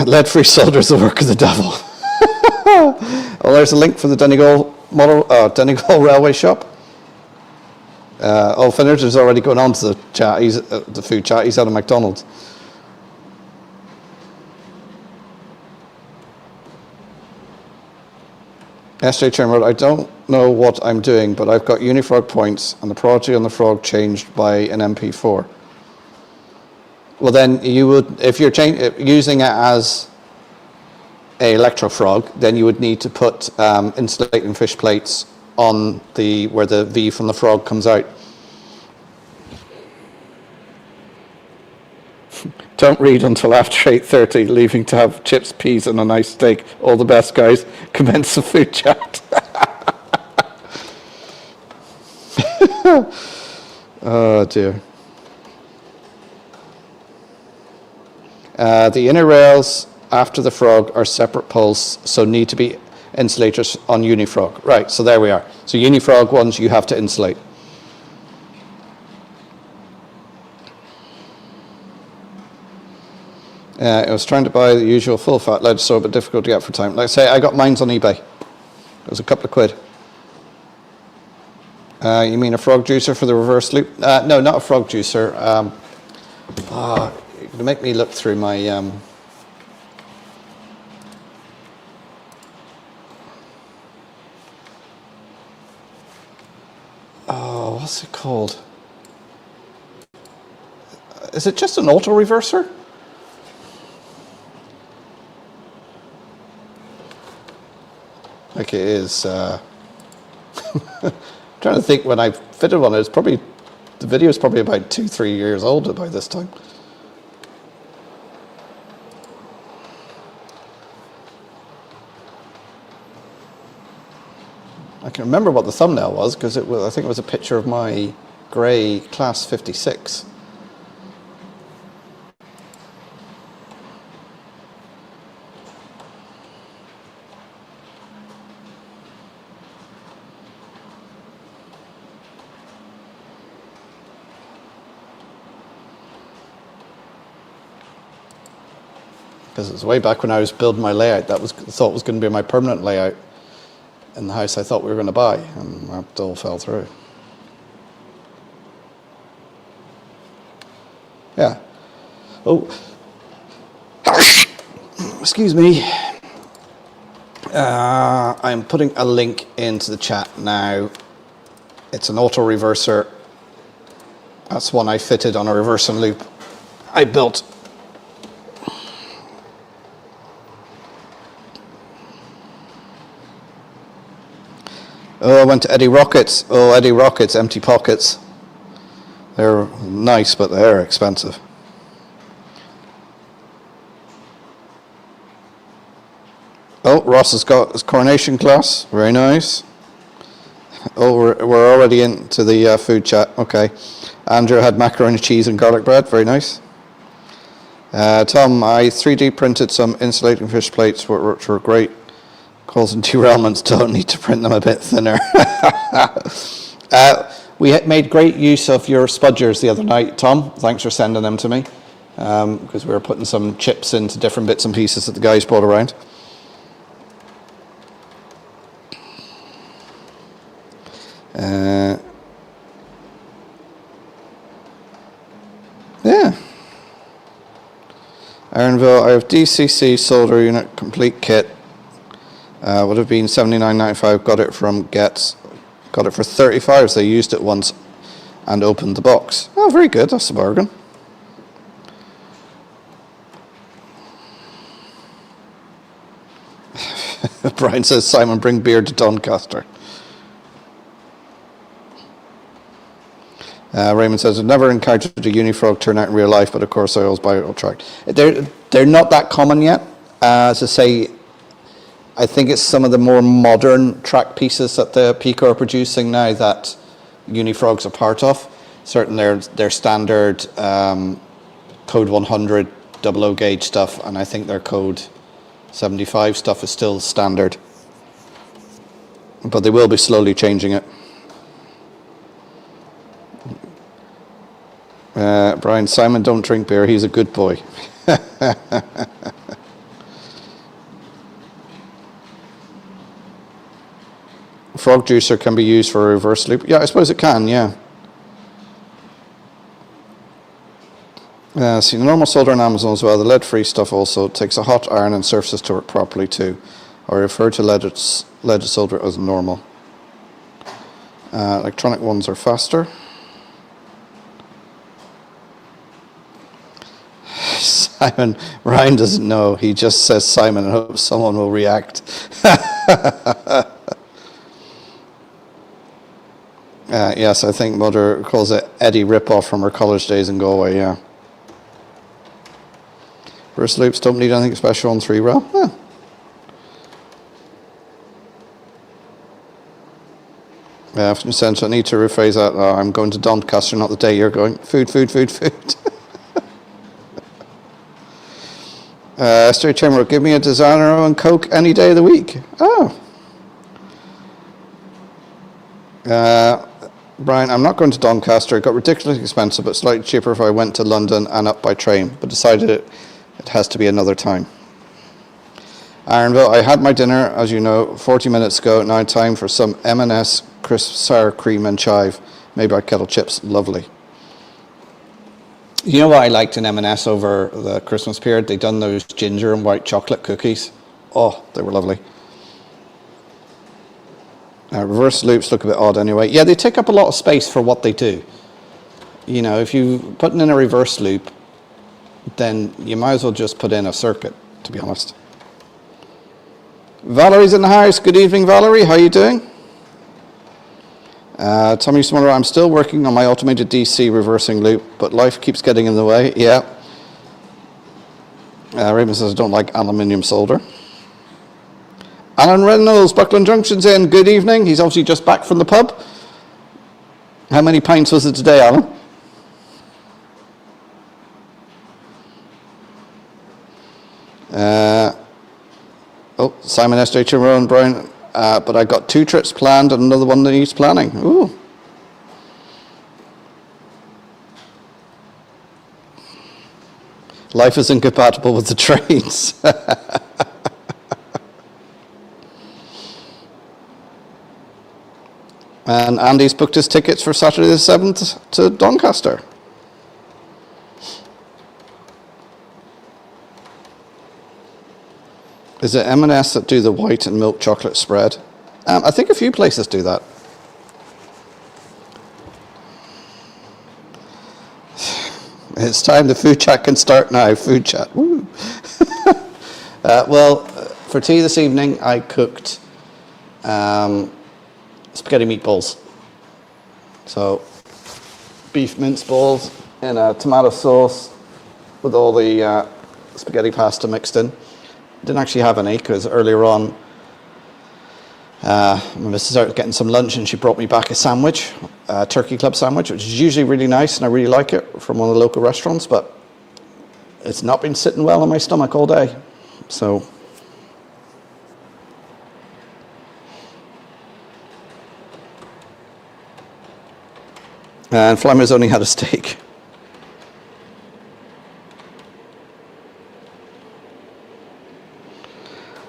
Speaker 1: Lead-free solder is the work of the devil. Well, there's a link for the Donegal Donegal Railway shop. Finners is already going on to the chat. He's the food chat. He's out of McDonald's. SJ Chairman, I don't know what I'm doing, but I've got unifrog points, and the priority on the frog changed by an MP4. Well, then you would, if you're using it as a electrofrog, then you would need to put insulating fish plates on where the V from the frog comes out. Don't read until after 8:30, leaving to have chips, peas, and a nice steak. All the best, guys. Commence the food chat. Oh dear. The inner rails after the frog are separate poles, so need to be insulators on unifrog. Right, so there we are. So unifrog ones you have to insulate. I was trying to buy the usual full fat lead, so a bit difficult to get for time. Like I say, I got mines on eBay. It was a couple of quid. You mean a frog juicer for the reverse loop? No, not a frog juicer. You're going to make me look through my... what's it called? Is it just an auto reverser? Like it is. I'm trying to think when I fitted one. It's probably the video is probably about 2-3 years older by this time. I can remember what the thumbnail was because I think it was a picture of my grey Class 56. Because it was way back when I was building my layout. That thought was going to be my permanent layout in the house I thought we were going to buy, and that all fell through. Yeah. Oh, excuse me. I'm putting a link into the chat now. It's an auto reverser. That's one I fitted on a reversing loop I built. Oh, I went to Eddie Rockets. Oh, Eddie Rockets, empty pockets. They're nice, but they're expensive. Oh, Ross has got his coronation glass. Very nice. Oh, we're already into the food chat. Okay. Andrew had macaroni, cheese, and garlic bread. Very nice. Tom, I 3D printed some insulating fish plates, which were great. Calls and derailments, don't need to print them a bit thinner. We had made great use of your spudgers the other night, Tom. Thanks for sending them to me. Because we were putting some chips into different bits and pieces that the guys brought around. Yeah. Ironville, I have DCC solder unit complete kit. Would have been $79.95. Got it from Getz. Got it for $35. They used it once and opened the box. Oh, very good. That's a bargain. Brian says, Simon, bring beer to Doncaster. Raymond says, I've never encountered a unifrog turn out in real life, but of course I always buy it on track. They're not that common yet. As I say, I think it's some of the more modern track pieces that the Pico are producing now that unifrogs are part of. Certainly their standard code 100 00 gauge stuff, and I think their code 75 stuff is still standard. But they will be slowly changing it. Brian, Simon, don't drink beer. He's a good boy. Frog juicer can be used for a reverse loop. Yeah, I suppose it can, yeah. See, the normal solder on Amazon as well. The lead-free stuff also takes a hot iron and surfaces to work properly too. I refer to leaded solder as normal. Electronic ones are faster. Simon, Ryan doesn't know. He just says Simon and hopes someone will react. Yes, I think Mother calls it Eddie Ripoff from her college days in Galway, yeah. Reverse loops don't need anything special on 3-rail. Yeah. After sense, I need to rephrase that. I'm going to Doncaster, not the day you're going. Food. Straight Chamber, give me a designer and Coke any day of the week. Oh. Brian, I'm not going to Doncaster. It got ridiculously expensive, but slightly cheaper if I went to London and up by train, but decided it has to be another time. Ironville, I had my dinner, as you know, 40 minutes ago. Now time for some M&S crisp sour cream and chive, made by Kettle Chips. Lovely. You know what I liked in M&S over the Christmas period? They done those ginger and white chocolate cookies. Oh, they were lovely. Reverse loops look a bit odd anyway. Yeah, they take up a lot of space for what they do. You know, if you put in a reverse loop, then you might as well just put in a circuit, to be honest. Valerie's in the house. Good evening, Valerie. How are you doing? Tommy Smuller, I'm still working on my automated DC reversing loop, but life keeps getting in the way. Yeah. Raymond says I don't like aluminium solder. Alan Reynolds, Buckland Junction's in. Good evening. He's obviously just back from the pub. How many pints was it today, Alan? Simon S.J. Chimero, Brian, but I got 2 trips planned and another one that needs planning. Ooh. Life is incompatible with the trains. And Andy's booked his tickets for Saturday the 7th to Doncaster. Is it M&S that do the white and milk chocolate spread? I think a few places do that. It's time the food chat can start now. Food chat. Woo. Well, for tea this evening, I cooked spaghetti meatballs. So, beef mince balls in a tomato sauce with all the spaghetti pasta mixed in. Didn't actually have any because earlier on, my missus started getting some lunch and she brought me back a sandwich, a turkey club sandwich, which is usually really nice and I really like it from one of the local restaurants, but it's not been sitting well in my stomach all day. So, and Flymer's only had a steak.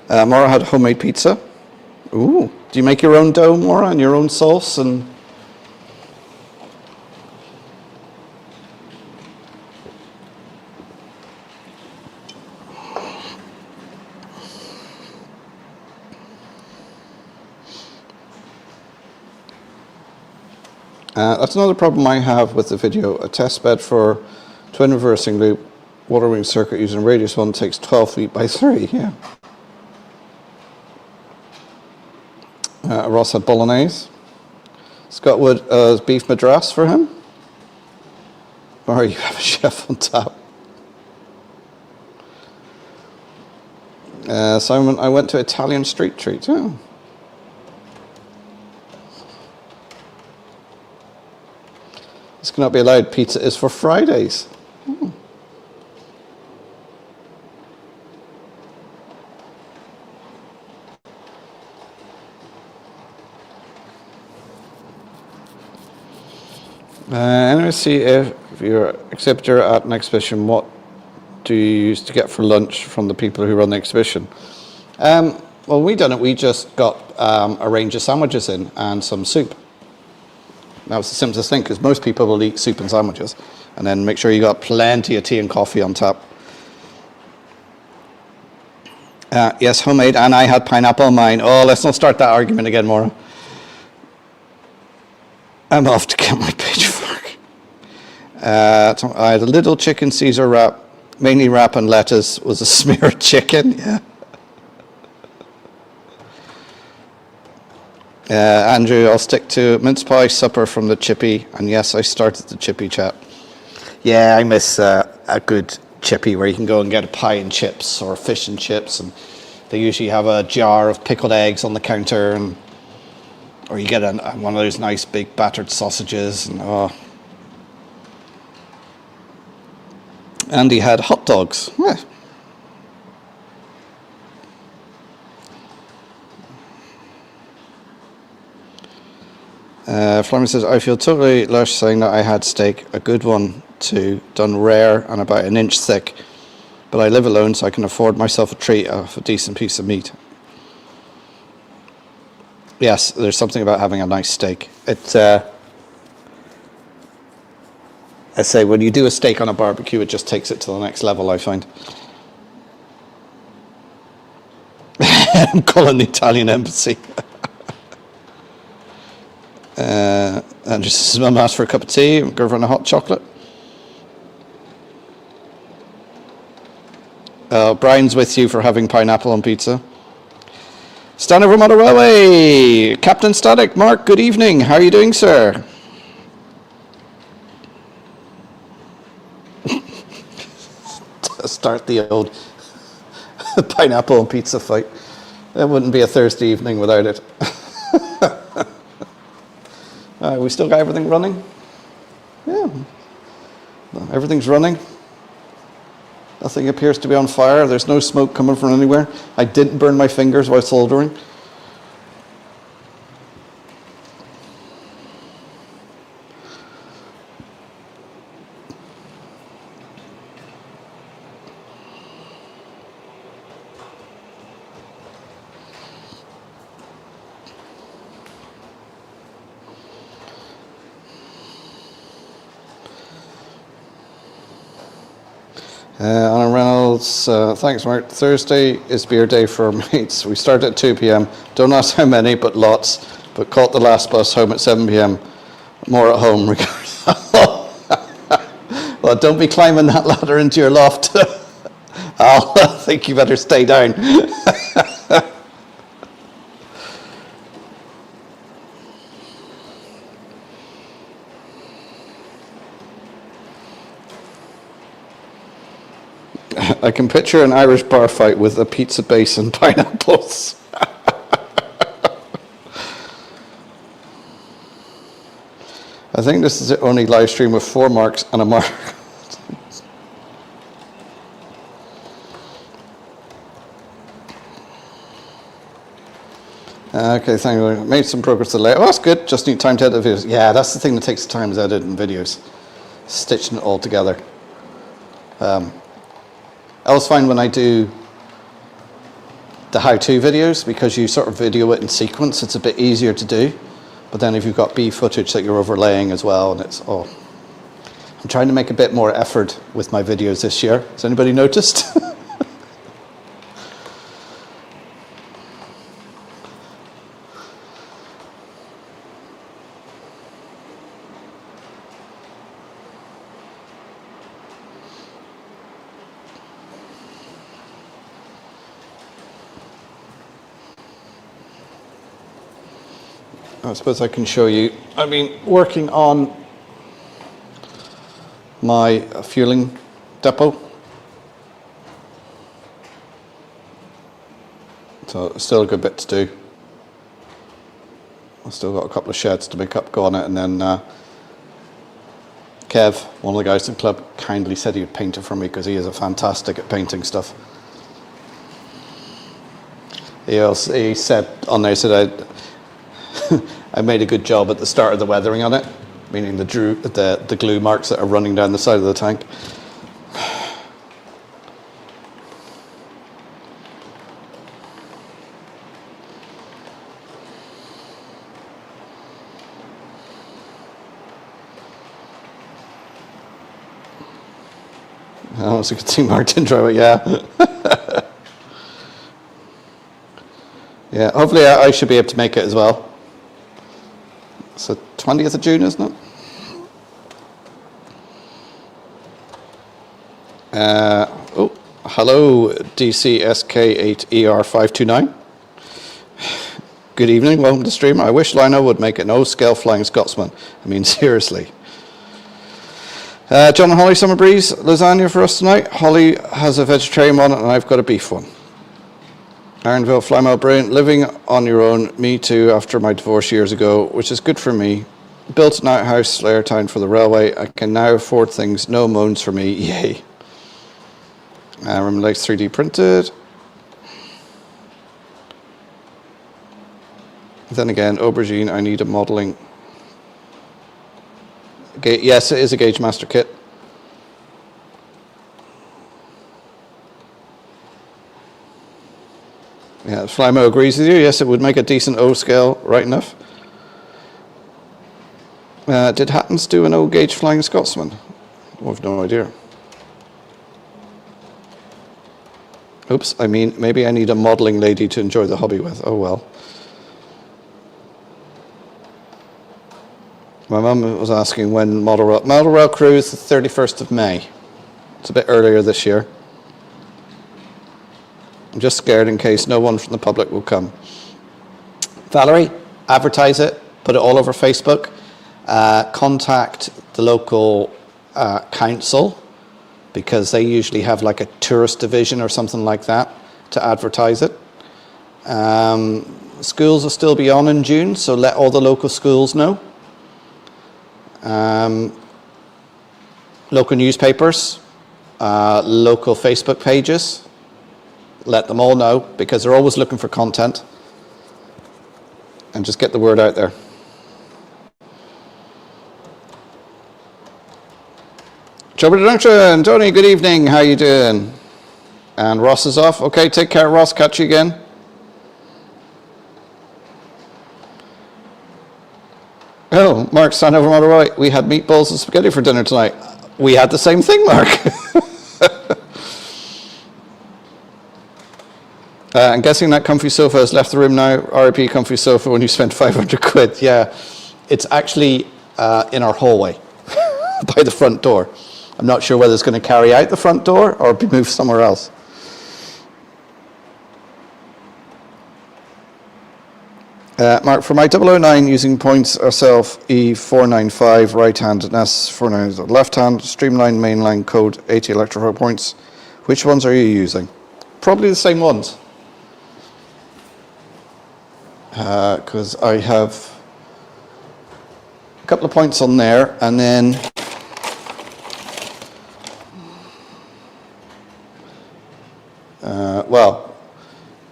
Speaker 1: Maura had homemade pizza. Ooh, do you make your own dough, Maura, and your own sauce? And that's another problem I have with the video. A test bed for twin reversing loop water wing circuit using radius 1 takes 12 feet by 3. Yeah. Ross had bolognese. Scott Wood has beef madras for him. Or you have a chef on tap. Simon, I went to Italian street treats. Oh. This cannot be allowed. Pizza is for Fridays. Oh. Anyway, see if you're an exhibitor at an exhibition, what do you use to get for lunch from the people who run the exhibition? Well, we done it. We just got a range of sandwiches in and some soup. That was the simplest thing because most people will eat soup and sandwiches, and then make sure you got plenty of tea and coffee on tap. Yes, homemade, and I had pineapple on mine. Oh, let's not start that argument again, Maura. I'm off to get my pitchfork. I had a little chicken Caesar wrap, mainly wrap and lettuce, was a smear of chicken, yeah. Andrew, I'll stick to mince pie supper from the chippy, and yes, I started the chippy chat. Yeah, I miss a good chippy where you can go and get a pie and chips or fish and chips, and they usually have a jar of pickled eggs on the counter, and or you get one of those nice big battered sausages. And Andy had hot dogs. Yeah. Fleming says, I feel totally lush saying that I had steak, a good one too, done rare and about an inch thick. But I live alone, so I can afford myself a treat of a decent piece of meat. Yes, there's something about having a nice steak. It's, I say, when you do a steak on a barbecue, it just takes it to the next level, I find. I'm calling the Italian embassy. And just mum asked for a cup of tea, go for a hot chocolate. Brian's with you for having pineapple on pizza. Stanley Model Railway, Captain Static, Mark, good evening. How are you doing, sir? Start the old pineapple and pizza fight. That wouldn't be a Thursday evening without it. We still got everything running? Yeah. Everything's running. Nothing appears to be on fire. There's no smoke coming from anywhere. I didn't burn my fingers while soldering. Anna Reynolds, thanks Mark. Thursday is beer day for mates. We start at 2 p.m. Don't ask how many, but lots. But caught the last bus home at 7 p.m. More at home. Well, don't be climbing that ladder into your loft. I think you better stay down. I can picture an Irish bar fight with a pizza base and pineapples. I think this is the only live stream with 4 marks and a mark. Okay, thank you. Made some progress today. Oh, that's good. Just need time to edit videos. Yeah, that's the thing that takes time, is editing videos. Stitching it all together. I always find when I do the how-to videos, because you sort of video it in sequence, it's a bit easier to do. But then if you've got B footage that you're overlaying as well, and it's, I'm trying to make a bit more effort with my videos this year. Has anybody noticed? I suppose I can show you. I've been working on my fueling depot. So still a good bit to do. I've still got a couple of sheds to make up, go on it, and then Kev, one of the guys in the club, kindly said he would paint it for me because he is fantastic at painting stuff. He said on there, I made a good job at the start of the weathering on it, meaning the glue marks that are running down the side of the tank. Oh, it's a good thing Mark didn't drive it, yeah. Yeah, hopefully I should be able to make it as well. So 20th of June, isn't it? Hello, DCSK8ER529. Good evening, welcome to the stream. I wish Lionel would make an O-scale Flying Scotsman. I mean, seriously. John and Holly, Summer Breeze, lasagna for us tonight. Holly has a vegetarian one and I've got a beef one. Ironville, Flymouth, brilliant. Living on your own, me too, after my divorce years ago, which is good for me. Built an outhouse, Town for the railway. I can now afford things, no moans for me, yay. Room Lakes 3D printed. Then again, aubergine, I need a modelling. Yes, it is a Gauge Master kit. Yeah, Flymo agrees with you. Yes, it would make a decent O scale, right enough. Did Hattons do an O gauge Flying Scotsman? I've no idea. Oops, I mean, maybe I need a modelling lady to enjoy the hobby with. Oh well. My mum was asking when Model Rail Crew is the 31st of May. It's a bit earlier this year. I'm just scared in case no one from the public will come. Valerie, advertise it, put it all over Facebook. Contact the local council, because they usually have like a tourist division or something like that to advertise it. Schools will still be on in June, so let all the local schools know. Local newspapers, local Facebook pages, let them all know, because they're always looking for content, and just get the word out there. Joe Production, Tony, good evening, how you doing? And Ross is off. Okay, take care, Ross, catch you again. Oh, Mark, stand over on the right. We had meatballs and spaghetti for dinner tonight. We had the same thing, Mark. I'm guessing that comfy sofa has left the room now. RIP comfy sofa when you spent 500 quid. Yeah, it's actually in our hallway by the front door. I'm not sure whether it's going to carry out the front door or be moved somewhere else. Mark, for my 009 using points ourself E495 right hand and S490 left hand, streamline mainline code 80 electrical points. Which ones are you using? Probably the same ones. Because I have a couple of points on there, and then well,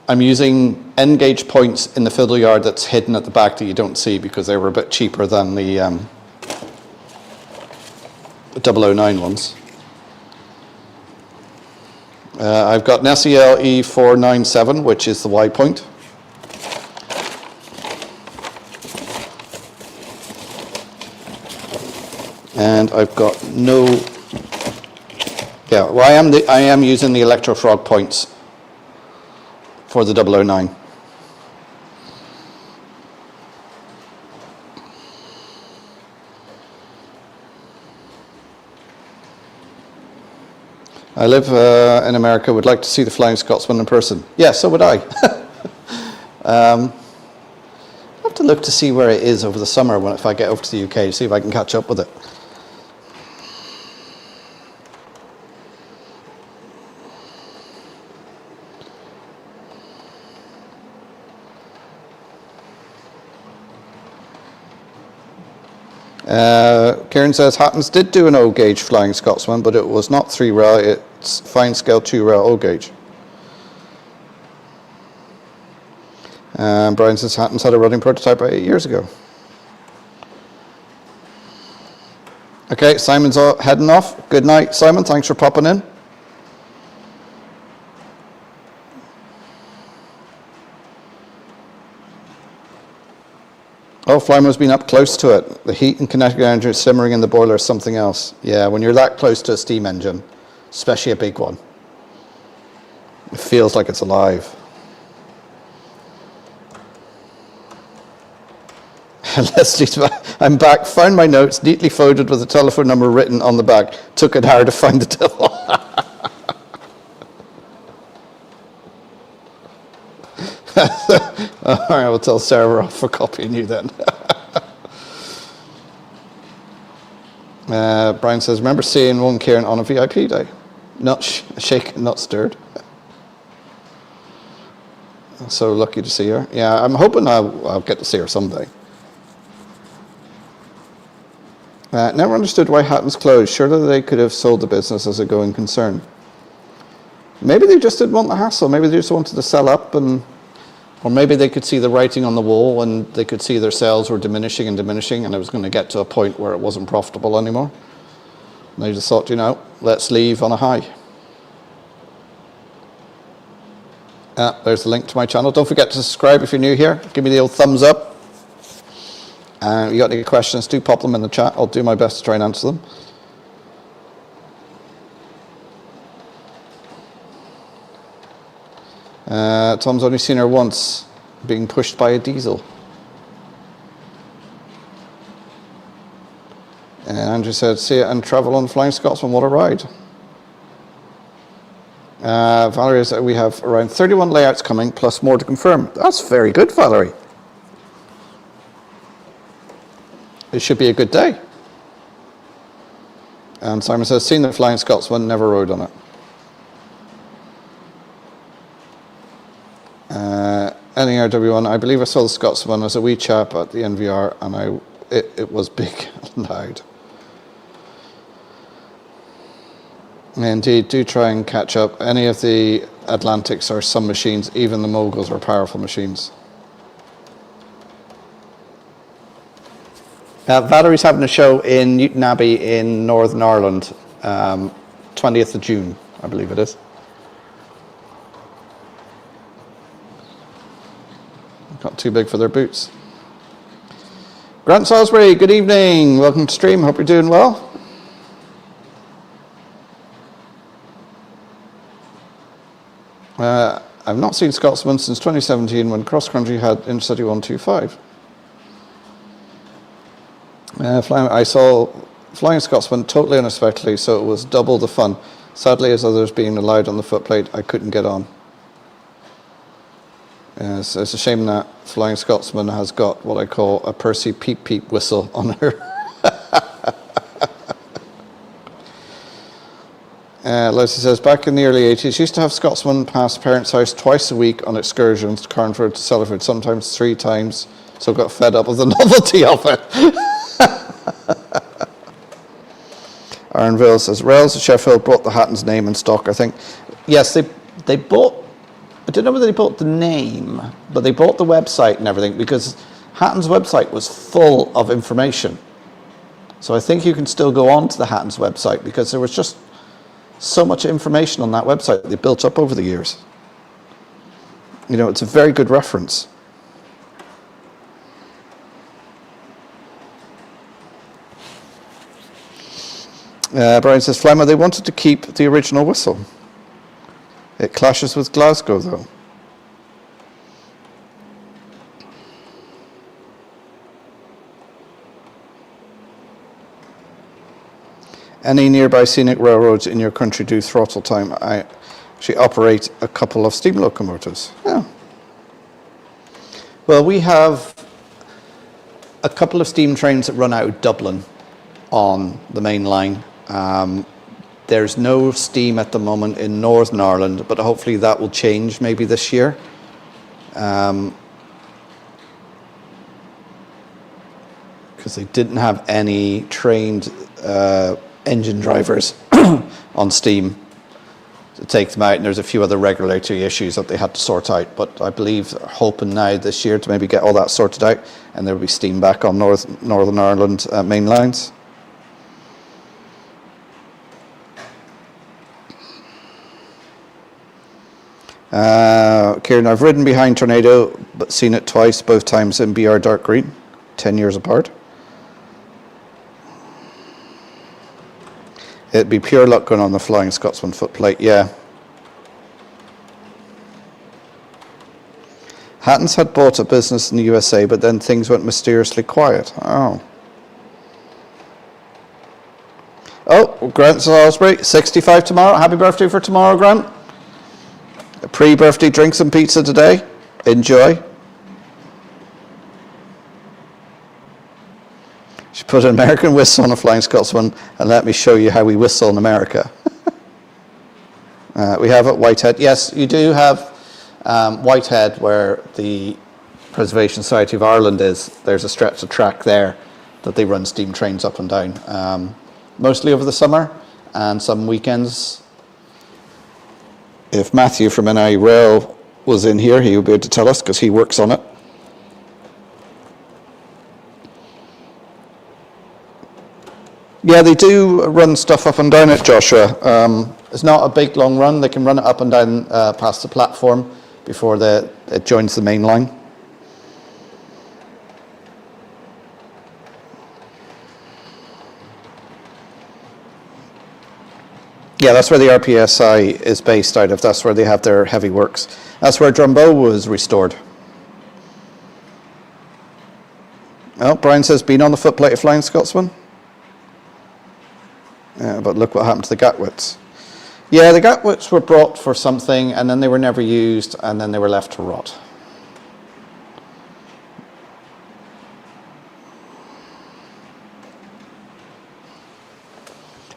Speaker 1: I'm using N-gauge points in the fiddle yard that's hidden at the back that you don't see because they were a bit cheaper than the 009 ones. I've got an SEL E497, which is the Y point. And I've got no, yeah, well, I am using the Electrofrog points for the 009. I live in America, would like to see the Flying Scotsman in person. Yeah, so would I. I'll have to look to see where it is over the summer if I get over to the UK, see if I can catch up with it. Kieran says Hattons did do an O-gauge Flying Scotsman, but it was not 3 rail, it's fine scale 2 rail O-gauge. Brian says Hattons had a running prototype 8 years ago. Okay, Simon's heading off. Good night, Simon. Thanks for popping in. Oh, Flymo's been up close to it. The heat and kinetic energy simmering in the boiler is something else. Yeah, when you're that close to a steam engine, especially a big one, it feels like it's alive. Leslie's back. I'm back, found my notes, neatly folded with a telephone number written on the back. Took an hour to find the devil. All right, I will tell Sarah off for copying you then. Brian says, remember seeing one Kieran on a VIP day? Not shaken, not stirred. So lucky to see her. Yeah, I'm hoping I'll get to see her someday. Never understood why Hattons closed. Surely they could have sold the business as a going concern. Maybe they just didn't want the hassle. Maybe they just wanted to sell up, or maybe they could see the writing on the wall and they could see their sales were diminishing and diminishing, and it was going to get to a point where it wasn't profitable anymore. And they just thought, let's leave on a high. There's the link to my channel. Don't forget to subscribe if you're new here. Give me the old thumbs up. If you got any questions, do pop them in the chat. I'll do my best to try and answer them. Tom's only seen her once being pushed by a diesel. And Andrew said, see it and travel on Flying Scotsman, what a ride. Valerie said we have around 31 layouts coming, plus more to confirm. That's very good, Valerie. It should be a good day. And Simon says, seen the Flying Scotsman, never rode on it. NERW1, I believe I saw the Scotsman as a wee chap at the NVR, and it was big and loud. Indeed, do try and catch up. Any of the Atlantics are some machines, even the Moguls are powerful machines. Valerie's having a show in Newton Abbey in Northern Ireland, 20th of June, I believe it is. Got too big for their boots. Grant Salisbury, good evening. Welcome to stream. Hope you're doing well. I've not seen Scotsman since 2017 when cross country had Intercity 125. I saw Flying Scotsman totally unexpectedly, so it was double the fun. Sadly, as others being allowed on the footplate, I couldn't get on. So it's a shame that Flying Scotsman has got what I call a Percy peep peep whistle on her. Lucy says, back in the early 80s, used to have Scotsman pass parents' house twice a week on excursions to Carnforth to Selliford, sometimes 3 times, so got fed up with the novelty of it. Aaronville says, Rails of Sheffield bought the Hatton's name and stock, I think. Yes, they bought, I don't know whether they bought the name, but they bought the website and everything, because Hatton's website was full of information. So I think you can still go on to the Hatton's website, because there was just so much information on that website that they built up over the years. You know, it's a very good reference. Brian says, Flemmer, they wanted to keep the original whistle. It clashes with Glasgow, though. Any nearby scenic railroads in your country do throttle time? I actually operate a couple of steam locomotives. Yeah. Well, we have a couple of steam trains that run out of Dublin on the main line. There's no steam at the moment in Northern Ireland, but hopefully that will change maybe this year. Because they didn't have any trained engine drivers on steam to take them out, and there's a few other regulatory issues that they had to sort out. But I believe they're hoping now this year to maybe get all that sorted out, and there'll be steam back on Northern Ireland main lines. Kieran, I've ridden behind Tornado, but seen it twice, both times in BR Dark Green, 10 years apart. It'd be pure luck going on the Flying Scotsman footplate, yeah. Hatton's had bought a business in the USA, but then things went mysteriously quiet. Oh, Grant Salisbury, 65 tomorrow. Happy birthday for tomorrow, Grant. A pre-birthday drinks and pizza today. Enjoy. Should put an American whistle on a Flying Scotsman and let me show you how we whistle in America. We have at Whitehead. Yes, you do have Whitehead, where the Preservation Society of Ireland is. There's a stretch of track there that they run steam trains up and down, mostly over the summer and some weekends. If Matthew from NI Rail was in here, he would be able to tell us, because he works on it. Yeah, they do run stuff up and down it, Joshua. It's not a big long run. They can run it up and down past the platform before it joins the main line. Yeah, that's where the RPSI is based out of. That's where they have their heavy works. That's where Drumbo was restored. Well, Brian says, been on the footplate of Flying Scotsman? Yeah, but look what happened to the Gatwits. Yeah, the Gatwits were brought for something, and then they were never used, and then they were left to rot.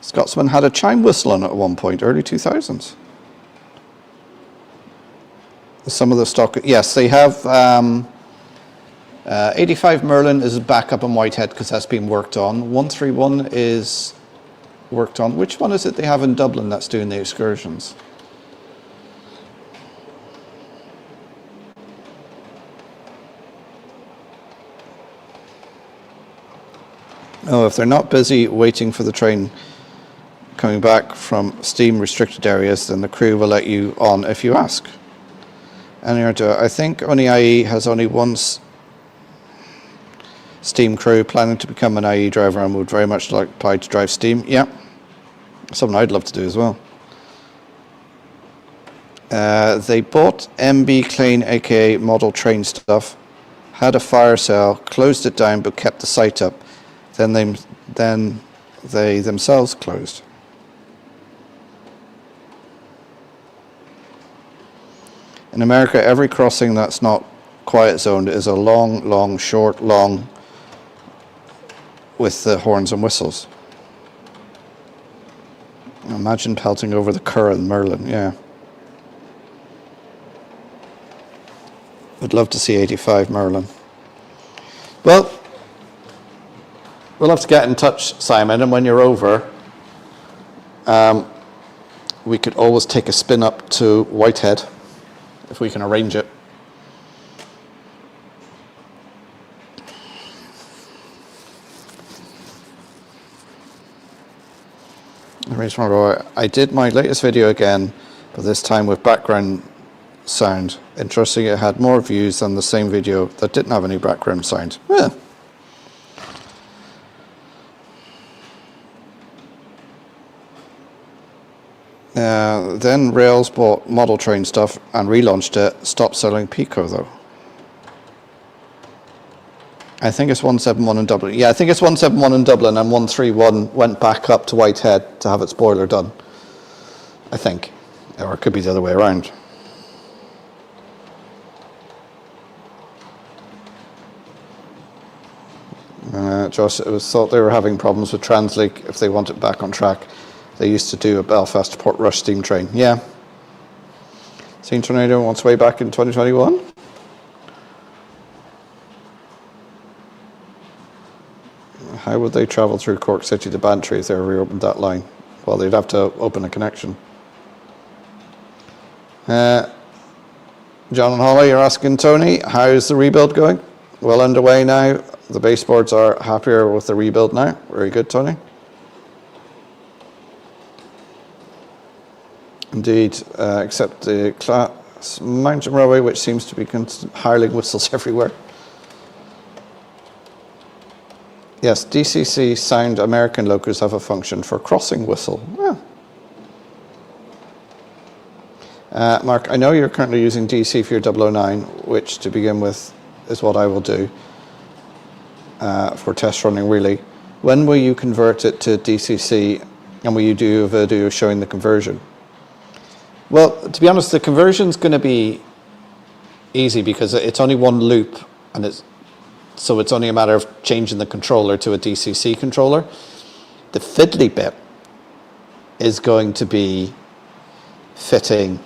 Speaker 1: Scotsman had a chime whistle on it at one point, early 2000s. Some of the stock, yes, they have 85 Merlin is back up in Whitehead because that's been worked on. 131 is worked on. Which one is it they have in Dublin that's doing the excursions? Oh, if they're not busy waiting for the train coming back from steam restricted areas, then the crew will let you on if you ask. And I think only IE has only one steam crew planning to become an IE driver and would very much like apply to drive steam. Yeah, something I'd love to do as well. They bought MB Clean, aka Model Train Stuff, had a fire sale, closed it down, but kept the site up. Then they themselves closed. In America, every crossing that's not quiet zoned is a long, short, long, with the horns and whistles. Imagine pelting over the Curragh and Merlin, yeah. Would love to see 85 Merlin. Well, we'll have to get in touch, Simon, and when you're over, we could always take a spin up to Whitehead, if we can arrange it. I did my latest video again, but this time with background sound. Interesting, it had more views than the same video that didn't have any background sound. Yeah. Then Rails bought Model Train Stuff and relaunched it, stopped selling Pico though. I think it's 171 in Dublin. Yeah, I think it's 171 in Dublin, and 131 went back up to Whitehead to have its boiler done. I think. Or it could be the other way around. Josh, it was thought they were having problems with Transleak if they want it back on track. They used to do a Belfast to Port Rush steam train. Yeah. Seen Tornado on its way back in 2021? How would they travel through Cork City to Bantry if they reopened that line? Well, they'd have to open a connection. John and Holly, you're asking Tony, how's the rebuild going? Well underway now. The baseboards are happier with the rebuild now. Very good, Tony. Indeed, except the Class Mountain Railway, which seems to be hireling whistles everywhere. Yes, DCC sound American locos have a function for crossing whistle. Yeah. Mark, I know you're currently using DC for your 009, which to begin with is what I will do for test running really. When will you convert it to DCC, and will you do a video showing the conversion? Well, to be honest, the conversion's going to be easy because it's only one loop, and so it's only a matter of changing the controller to a DCC controller. The fiddly bit is going to be fitting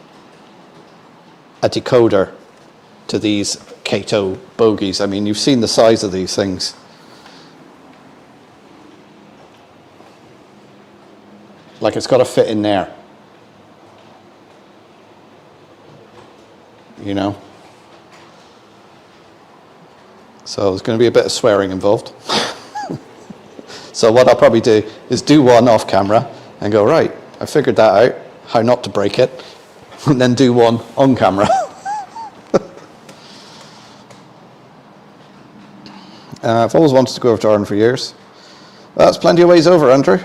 Speaker 1: a decoder to these Kato bogies. I mean, you've seen the size of these things. Like, it's got to fit in there. You know? So there's going to be a bit of swearing involved. So what I'll probably do is do one off camera and go, right, I figured that out, how not to break it, and then do one on camera. I've always wanted to go over to Ireland for years. Well, that's plenty of ways over, Andrew.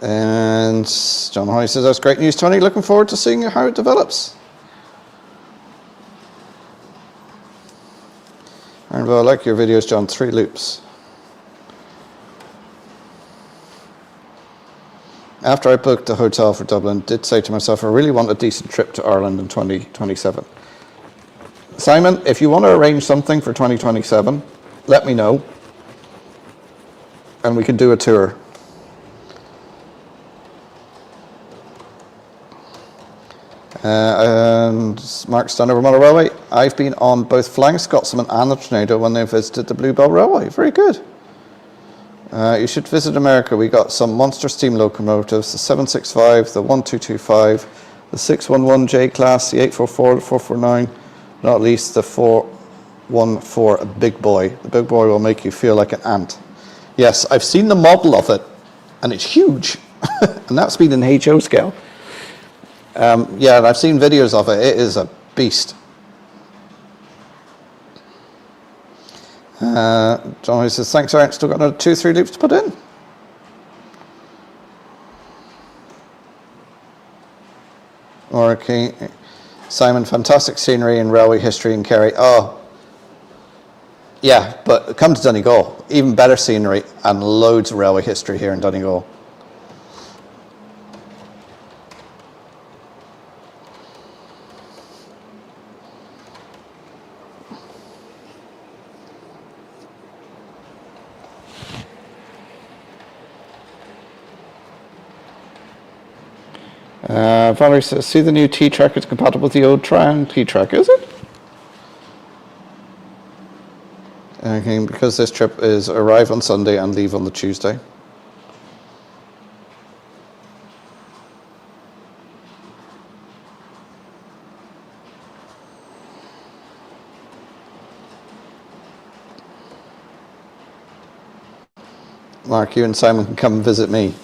Speaker 1: And John Hoy says, that's great news, Tony. Looking forward to seeing how it develops. And well, I like your videos, John. 3 loops. After I booked the hotel for Dublin, did say to myself, I really want a decent trip to Ireland in 2027. Simon, if you want to arrange something for 2027, let me know. And we can do a tour. And Mark Stanhover Model Railway. I've been on both Flying Scotsman and the Tornado when they visited the Bluebell Railway. Very good. You should visit America. We got some monster steam locomotives, the 765, the 1225, the 611J class, the 844, the 449, not least the 414, a big boy. The big boy will make you feel like an ant. Yes, I've seen the model of it, and it's huge. And that's been in HO scale. Yeah, and I've seen videos of it. It is a beast. John says, thanks, Aaron. Still got another 2-3 loops to put in. Okay. Simon, fantastic scenery and railway history in Kerry. Oh, yeah, but come to Donegal. Even better scenery and loads of railway history here in Donegal. Valerie says, see the new T-track, it's compatible with the old Triang T-track, is it? Okay, because this trip is arrive on Sunday and leave on the Tuesday. Mark, you and Simon can come and visit me.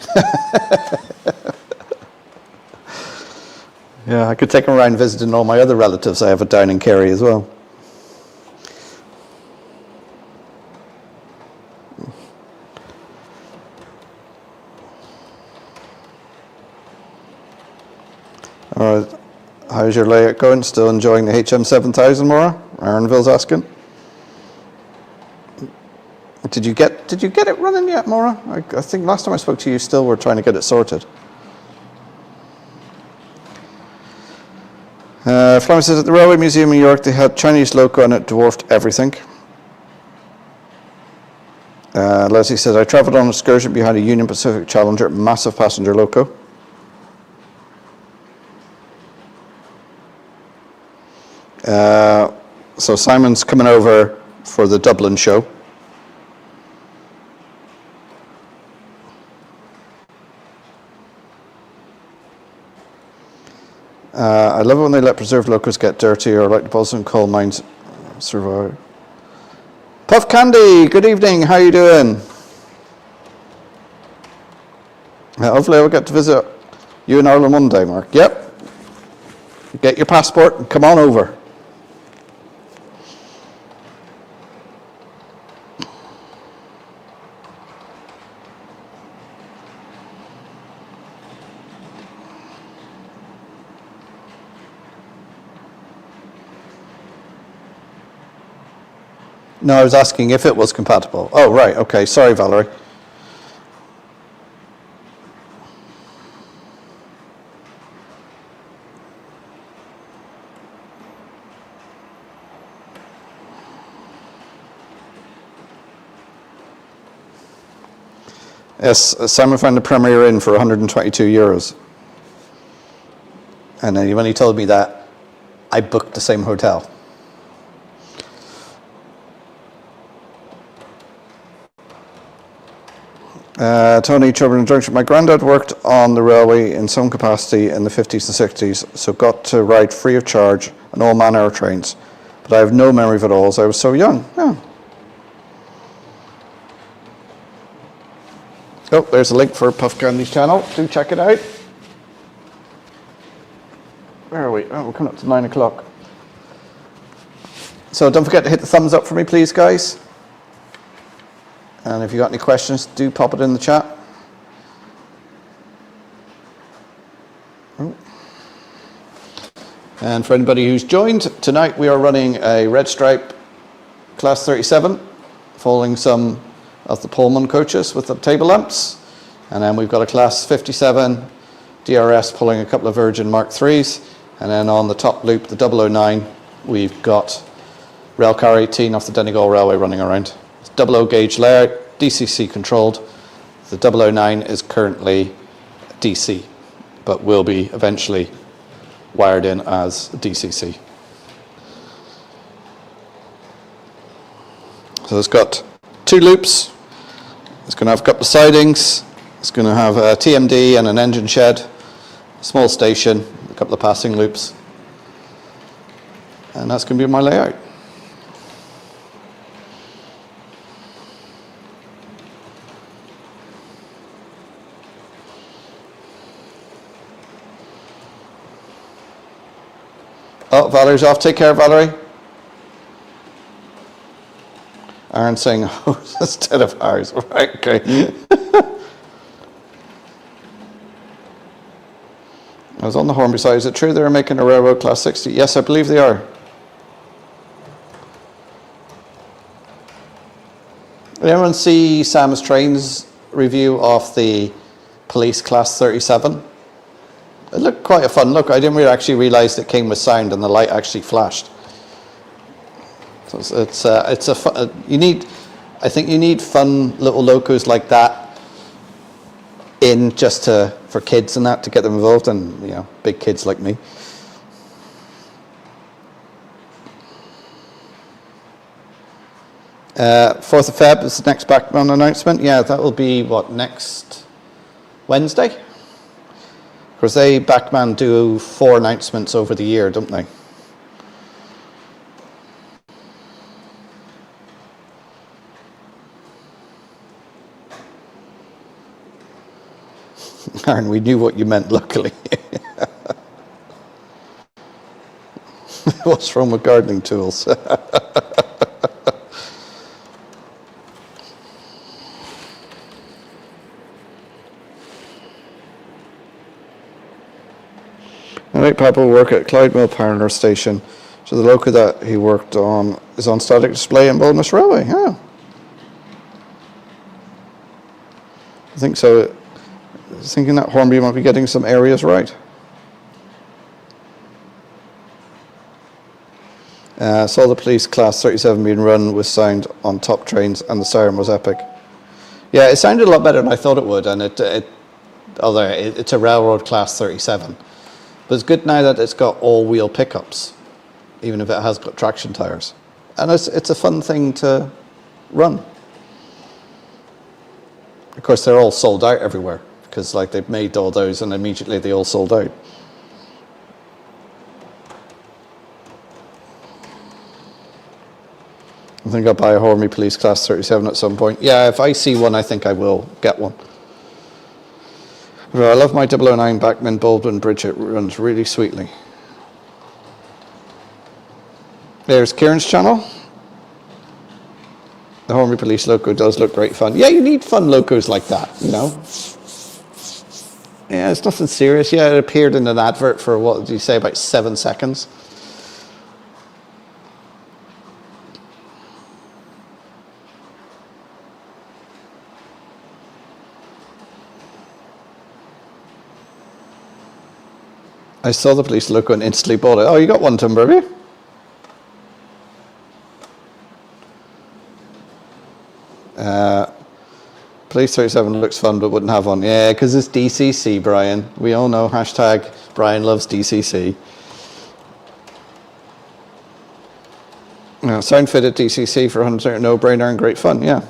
Speaker 1: Yeah, I could take them around visiting all my other relatives I have down in Kerry as well. All right, how's your layout going? Still enjoying the HM7000, Maura? Aaronville's asking. Did you get it running yet, Maura? I think last time I spoke to you, still were trying to get it sorted. Florence says, at the Railway Museum in York, they had Chinese loco and it dwarfed everything. Leslie says, I travelled on an excursion behind a Union Pacific Challenger, massive passenger loco. So Simon's coming over for the Dublin show. I love it when they let preserved locos get dirty or like deposits in coal mines survive. Puff Candy, good evening, how are you doing? Hopefully I'll get to visit you in Ireland one day, Mark. Yep. Get your passport and come on over. No, I was asking if it was compatible. Oh, right, okay. Sorry, Valerie. Yes, Simon found the Premier Inn for 122 euros. And then when he told me that, I booked the same hotel. Tony Chubburn Junction. My granddad worked on the railway in some capacity in the 50s and 60s, so got to ride free of charge on all manner of trains. But I have no memory of it all, as I was so young. Yeah. Oh, there's a link for Puff Candy's channel. Do check it out. Where are we? Oh, we're coming up to 9 o'clock. So don't forget to hit the thumbs up for me, please, guys. And if you got any questions, do pop it in the chat. Oh. And for anybody who's joined, tonight we are running a Red Stripe Class 37, following some of the Pullman coaches with the table lamps. And then we've got a Class 57 DRS pulling a couple of Virgin Mark IIIs. And then on the top loop, the 009, we've got Railcar 18 off the Donegal Railway running around. 00 gauge layout, DCC controlled. The 009 is currently DC, but will be eventually wired in as DCC. So it's got 2 loops. It's going to have a couple of sidings. It's going to have a TMD and an engine shed, a small station, a couple of passing loops. And that's going to be my layout. Oh, Valerie's off. Take care, Valerie. Aaron's saying, oh, instead of ours. Right, okay. I was on the Hornby side. Is it true they're making a railroad class 60? Yes, I believe they are. Did anyone see Sam's Trains review of the police class 37? It looked quite a fun look. I didn't really actually realise it came with sound and the light actually flashed. So it's a fun, I think you need fun little locos like that in just for kids and that to get them involved, and you know, big kids like me. Uh, 4th of Feb is the next backman announcement. Yeah, that will be what, next Wednesday? Of course, they backman do 4 announcements over the year, don't they? Aaron, we knew what you meant, luckily. What's wrong with gardening tools? Alright, Papa will work at Clyde Mill Parlour Station. So the loco that he worked on is on static display in Bowness Railway. Yeah. I think so. I was thinking that Hornby might be getting some areas right. Saw the police class 37 being run with sound on top trains, and the siren was epic. Yeah, it sounded a lot better than I thought it would, and although it's a railroad class 37. But it's good now that it's got all-wheel pickups, even if it has got traction tires. And it's a fun thing to run. Of course, they're all sold out everywhere, because like they've made all those and immediately they all sold out. I think I'll buy a Hornby Police Class 37 at some point. Yeah, if I see one, I think I will get one. I love my 009 Backman Baldwin Bridge. It runs really sweetly. There's Kieran's channel. The Hornby Police loco does look great fun. Yeah, you need fun locos like that, you know. Yeah, it's nothing serious. Yeah, it appeared in an advert for, what did you say, about 7 seconds. I saw the police loco and instantly bought it. Oh, you got one, Tim Burby? Police 37 looks fun but wouldn't have one. Yeah, because it's DCC, Brian. We all know hashtag Brian loves DCC. Sound fitted DCC for 100% no-brainer and great fun, yeah.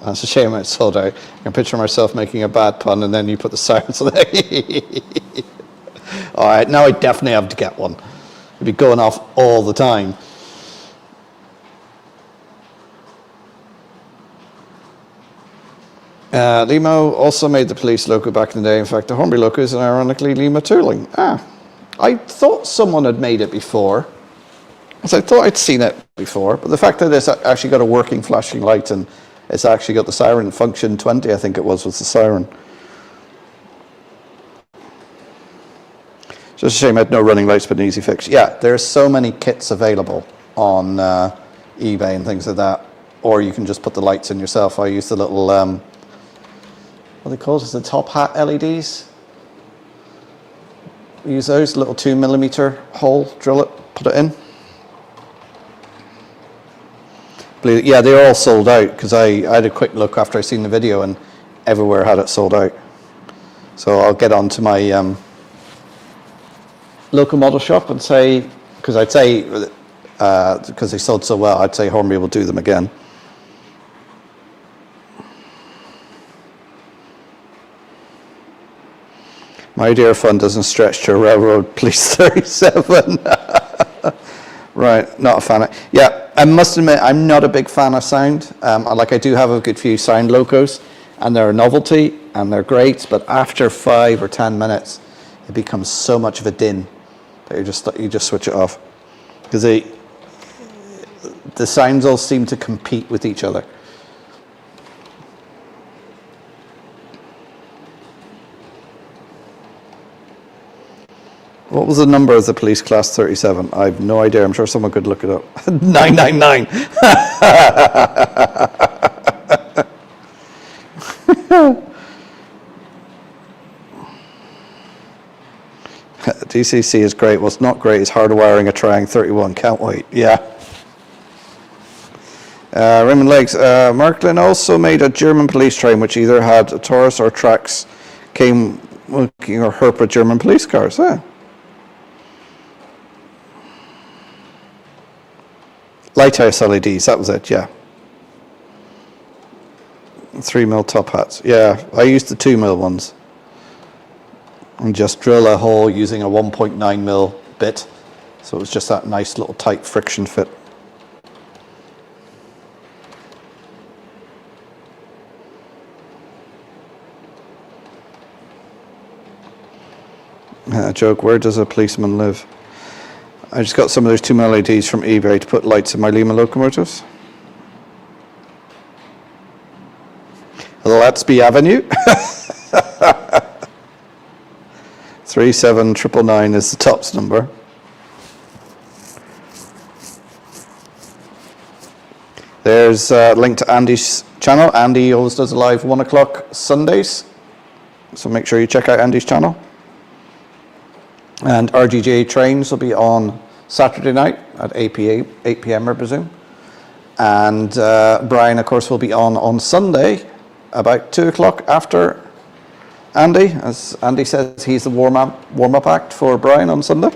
Speaker 1: That's a shame it's sold out. I can picture myself making a bad pun and then you put the sirens on there. All right, now I definitely have to get one. It'd be going off all the time. Limo also made the police loco back in the day. In fact, the Hornby loco is an ironically Lima tooling. I thought someone had made it before. So I thought I'd seen it before, but the fact that it's actually got a working flashing light and it's actually got the siren function 20, I think it was the siren. Just a shame I had no running lights, but an easy fix. Yeah, there's so many kits available on eBay and things like that, or you can just put the lights in yourself. I use the little, what are they called? Is the top hat LEDs? We use those, little 2mm hole, drill it, put it in. Yeah, they're all sold out because I had a quick look after I seen the video and everywhere had it sold out. So I'll get on to my local model shop and say, because I'd say, because they sold so well, I'd say Hornby will do them again. My idea of fun doesn't stretch to a railroad police 37. Right, not a fan of. Yeah, I must admit, I'm not a big fan of sound. I do have a good few sound locos, and they're a novelty, and they're great, but after 5 or 10 minutes, it becomes so much of a din that you just switch it off. Because the signs all seem to compete with each other. What was the number of the police class 37? I have no idea. I'm sure someone could look it up. 999. DCC is great. What's not great is hardwiring a Triang 31. Can't wait. Yeah. Raymond Lakes. Marklin also made a German police train which either had a Taurus or tracks came working or Herpa German police cars. Yeah. Lighthouse LEDs, that was it, yeah. 3mm top hats. Yeah, I used the 2mm ones. And just drill a hole using a 1.9mm bit. So it was just that nice little tight friction fit. Joke, where does a policeman live? I just got some of those 2mm LEDs from eBay to put lights in my Lima locomotives. Let'sby Avenue. 37999 is the tops number. There's a link to Andy's channel. Andy always does a live 1 o'clock Sundays. So make sure you check out Andy's channel. And RGJ trains will be on Saturday night at 8 p.m. I presume. And Brian, of course, will be on Sunday about 2 o'clock after Andy. As Andy says, he's the warm-up act for Brian on Sunday.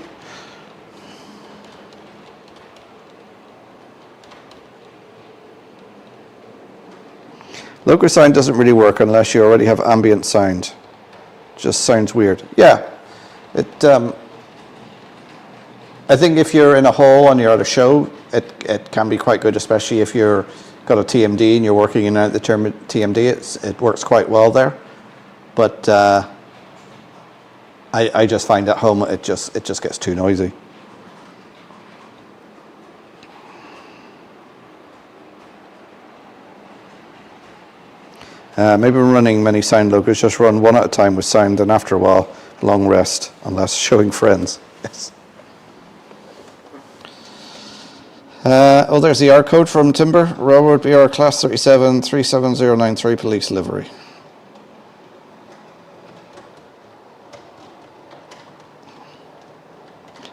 Speaker 1: Local sound doesn't really work unless you already have ambient sound. Just sounds weird. Yeah. I think if you're in a hall and you're at a show, it can be quite good, especially if you're got a TMD and you're working in the term TMD. It works quite well there. But I just find at home it just gets too noisy. Maybe we're running many sound logos, just run one at a time with sound, and after a while, long rest, unless showing friends. Yes. There's the R code from Timber. Railroad BR Class 37 37093 police livery.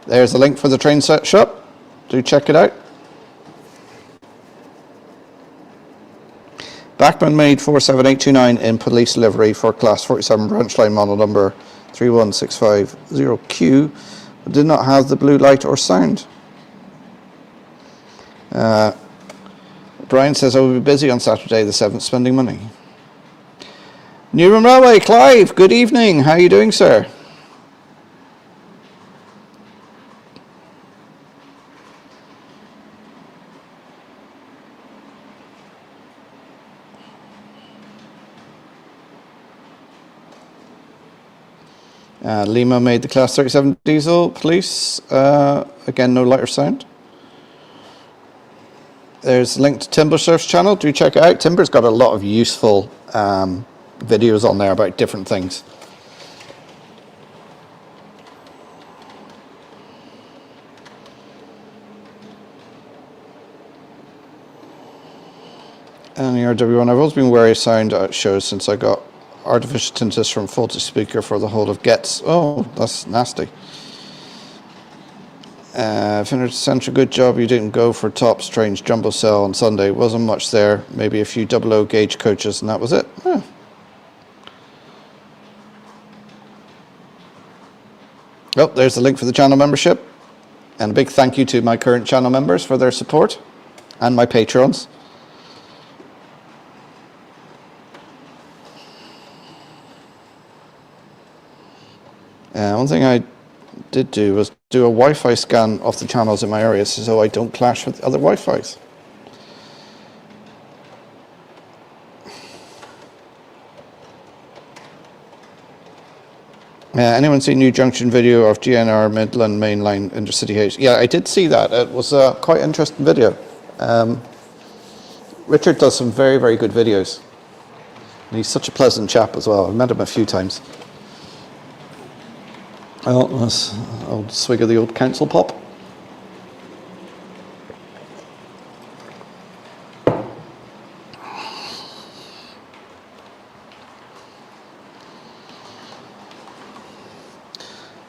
Speaker 1: There's the link for the train set shop. Do check it out. Backman made 47829 in police livery for Class 47 branch line model number 31650Q, but did not have the blue light or sound. Brian says I will be busy on Saturday the 7th spending money. Newham Railway, Clive, good evening. How are you doing, sir? Lima made the Class 37 diesel police. Again, no light or sound. There's a link to Timber Surf's channel. Do check it out. Timber's got a lot of useful videos on there about different things. And the RW1, I've always been wary of sound at shows since I got artificial tinnitus from faulty speaker for the whole of Getz. Oh, that's nasty. Finished Central, good job. You didn't go for tops trains jumbo cell on Sunday. Wasn't much there. Maybe a few 00 gauge coaches, and that was it. Yeah. Oh, there's the link for the channel membership. And a big thank you to my current channel members for their support and my patrons. One thing I did do was do a Wi-Fi scan of the channels in my area so I don't clash with other Wi-Fis. Anyone seen New Junction video of GNR Midland Mainline Intercity H? Yeah, I did see that. It was a quite interesting video. Richard does some very, very good videos. And he's such a pleasant chap as well. I've met him a few times. Oh, that's old swig of the old council pop.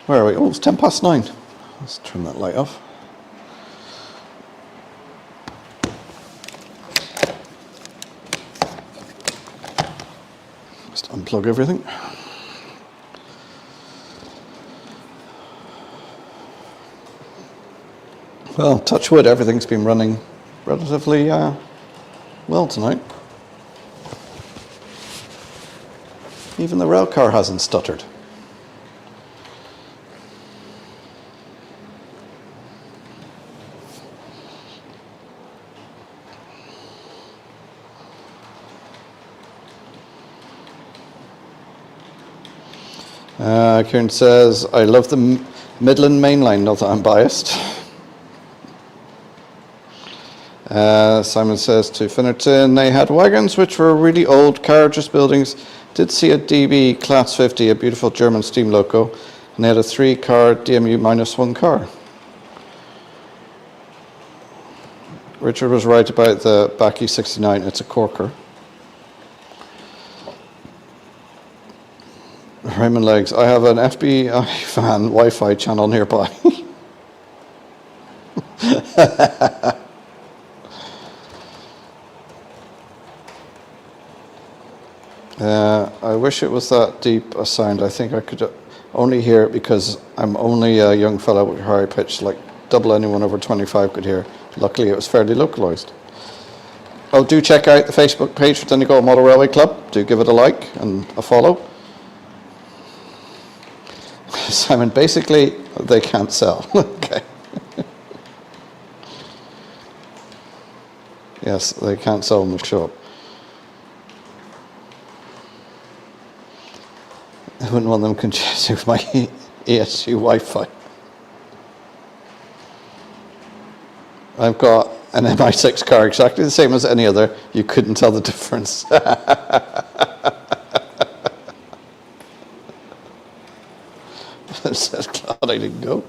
Speaker 1: Where are we? Oh, it's 9:10. Let's turn that light off. Just unplug everything. Well, touch wood, everything's been running relatively well tonight. Even the rail car hasn't stuttered. Kieran says, I love the Midland Main Line, not that I'm biased. Simon says to Finnerton, they had wagons which were really old carriageless buildings. Did see a DB Class 50, a beautiful German steam loco, and they had a 3-car DMU -1 car. Richard was right about the Backy 69, it's a corker. Raymond Legs, I have an FBI fan Wi-Fi channel nearby. I wish it was that deep a sound. I think I could only hear it because I'm only a young fellow with high pitch, like double anyone over 25 could hear. Luckily it was fairly localised. Oh, do check out the Facebook page for Donegal Model Railway Club. Do give it a like and a follow. Simon, basically, they can't sell. Okay. Yes, they can't sell in the shop. I wouldn't want them congested with my ESU Wi-Fi. I've got an MI6 car, exactly the same as any other. You couldn't tell the difference. I'm so glad I didn't go.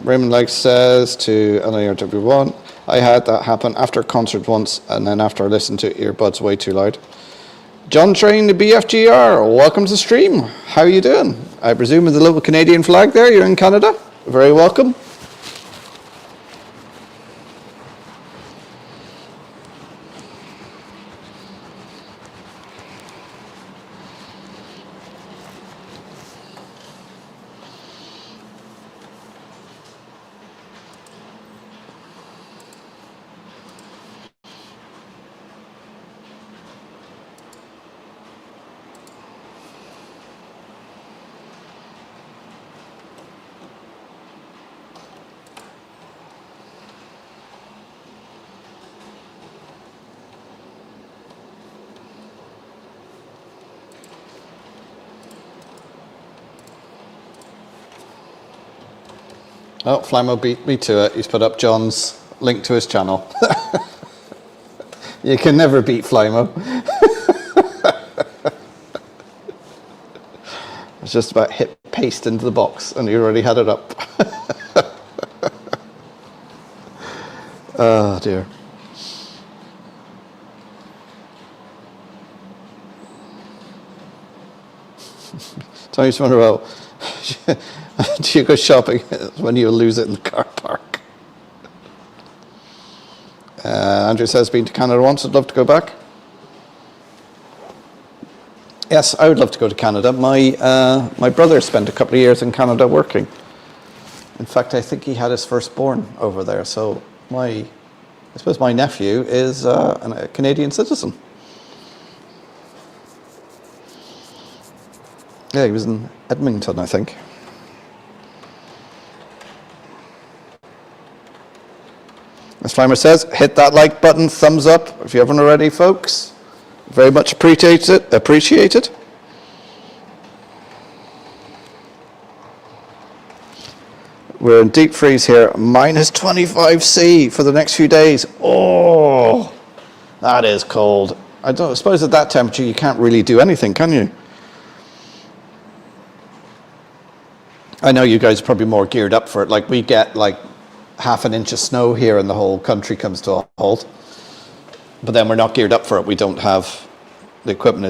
Speaker 1: Raymond Legs says to LARW1, I had that happen after a concert once, and then after I listened to earbuds way too loud. John Train, the BFGR, welcome to the stream. How are you doing? I presume with the little Canadian flag there, you're in Canada. Very welcome. Oh, Flymo beat me to it. He's put up John's link to his channel. You can never beat Flymo. It's just about hit paste into the box and he already had it up. Oh dear. Tony Swannerell, do you go shopping when you lose it in the car park? Andrew says, been to Canada once, I'd love to go back. Yes, I would love to go to Canada. My brother spent a couple of years in Canada working. In fact, I think he had his firstborn over there. So I suppose my nephew is a Canadian citizen. Yeah, he was in Edmonton, I think. As Flymer says, hit that like button, thumbs up if you haven't already, folks. Very much appreciated. We're in deep freeze here, minus 25°C for the next few days. Oh, that is cold. I suppose at that temperature you can't really do anything, can you? I know you guys are probably more geared up for it. Like, we get like half an inch of snow here and the whole country comes to a halt. But then we're not geared up for it. We don't have the equipment.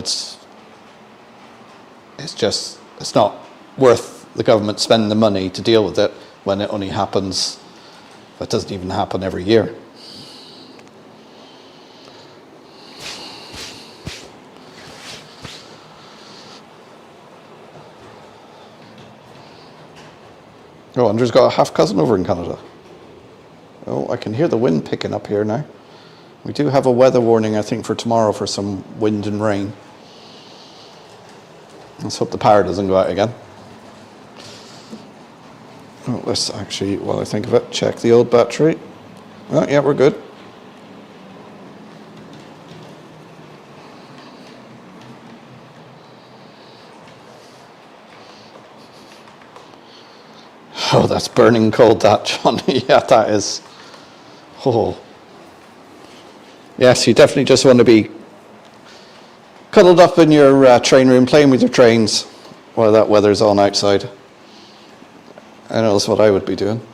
Speaker 1: It's not worth the government spending the money to deal with it when it only happens, it doesn't even happen every year. Oh, Andrew's got a half cousin over in Canada. Oh, I can hear the wind picking up here now. We do have a weather warning, I think, for tomorrow for some wind and rain. Let's hope the power doesn't go out again. Oh, let's actually, while I think of it, check the old battery. Oh, yeah, we're good. Oh, that's burning cold, that, John. Yeah, that is. Oh. Yes, you definitely just want to be cuddled up in your train room, playing with your trains while that weather's on outside. I know that's what I would be doing.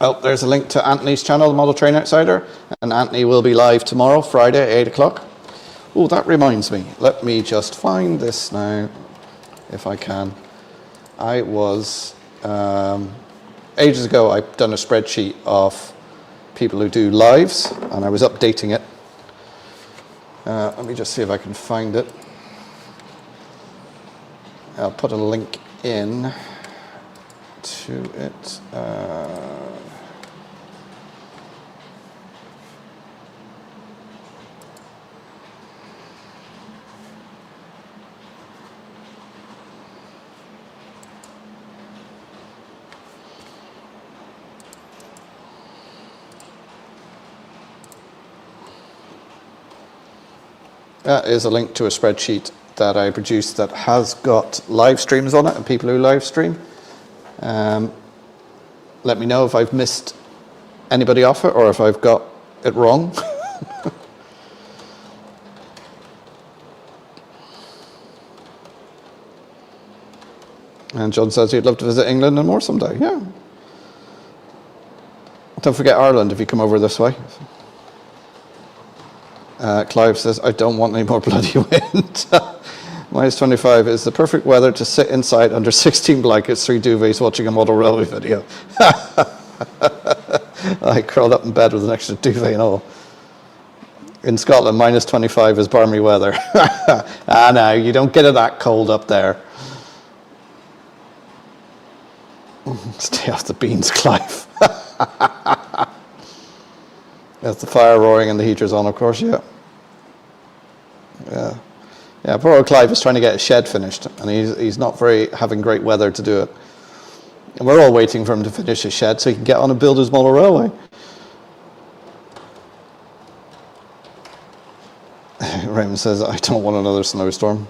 Speaker 1: Oh, there's a link to Anthony's channel, the Model Train Outsider, and Anthony will be live tomorrow, Friday, 8 o'clock. Oh, that reminds me. Let me just find this now, if I can. I was, ages ago, I've done a spreadsheet of people who do lives, and I was updating it. Let me just see if I can find it. I'll put a link in to it. That is a link to a spreadsheet that I produced that has got live streams on it and people who live stream. Let me know if I've missed anybody off it or if I've got it wrong. And John says he'd love to visit England and more someday. Yeah. Don't forget Ireland if you come over this way. Clive says, I don't want any more bloody wind. Minus 25 is the perfect weather to sit inside under 16 blankets, 3 duvets, watching a model railway video. I curled up in bed with an extra duvet and all. In Scotland, minus 25 is balmy weather. Ah, no, you don't get it that cold up there. Stay off the beans, Clive. That's the fire roaring and the heater's on, of course, yeah. Yeah, poor old Clive is trying to get his shed finished, and he's not having great weather to do it. And we're all waiting for him to finish his shed so he can get on and build his model railway. Raymond says, I don't want another snowstorm.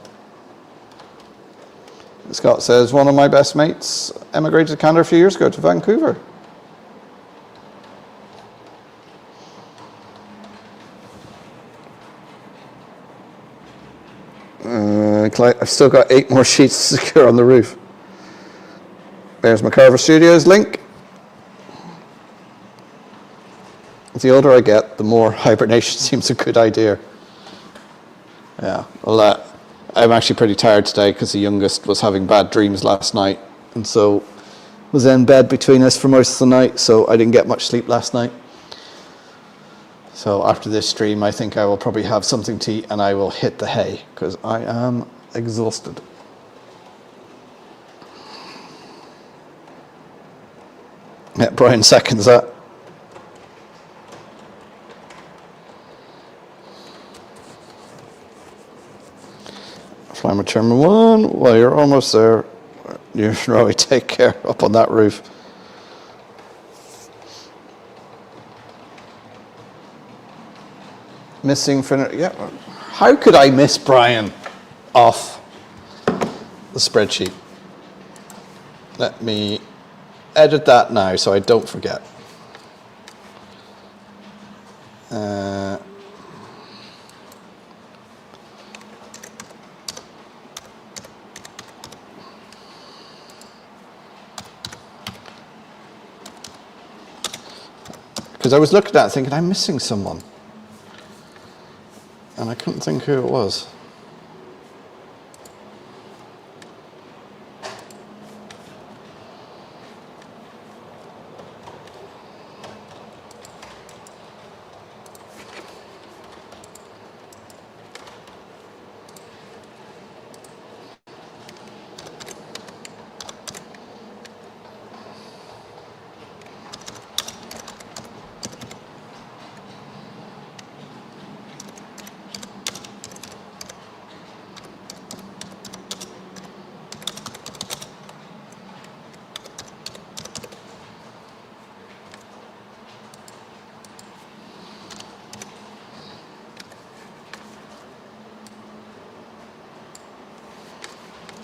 Speaker 1: Scott says, one of my best mates emigrated to Canada a few years ago to Vancouver. I've still got 8 more sheets to secure on the roof. There's my Carver Studios link. The older I get, the more hibernation seems a good idea. Yeah, well, I'm actually pretty tired today because the youngest was having bad dreams last night, and so was in bed between us for most of the night, so I didn't get much sleep last night. So after this stream, I think I will probably have something to eat and I will hit the hay because I am exhausted. Yeah, Brian seconds that. Flying Chairman 1, well, you're almost there. You should really take care up on that roof. Missing for, yeah. How could I miss Brian off the spreadsheet? Let me edit that now so I don't forget. Because I was looking at it thinking, I'm missing someone. And I couldn't think who it was.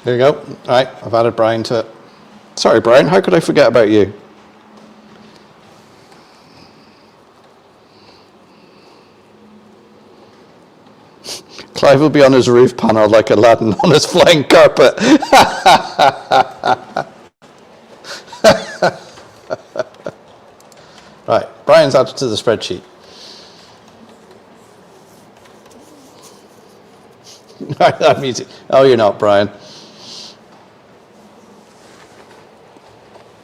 Speaker 1: There you go. All right, I've added Brian to it. Sorry, Brian, how could I forget about you? Clive will be on his roof panel like Aladdin on his flying carpet. Right, Brian's added to the spreadsheet. That music. Oh, you're not, Brian.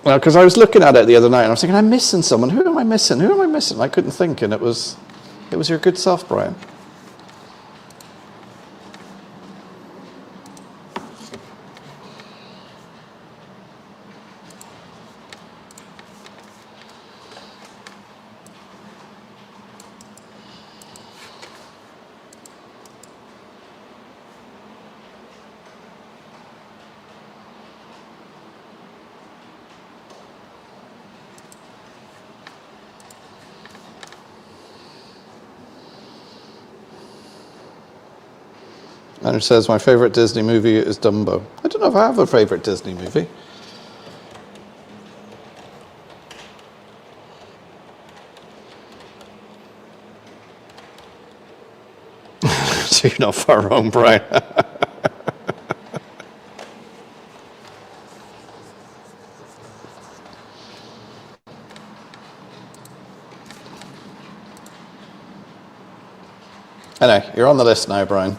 Speaker 1: Well, because I was looking at it the other night and I was thinking, I'm missing someone. Who am I missing? Who am I missing? I couldn't think, and it was your good self, Brian. And it says, my favourite Disney movie is Dumbo. I don't know if I have a favourite Disney movie. So you're not far wrong, Brian. Anyway, you're on the list now, Brian.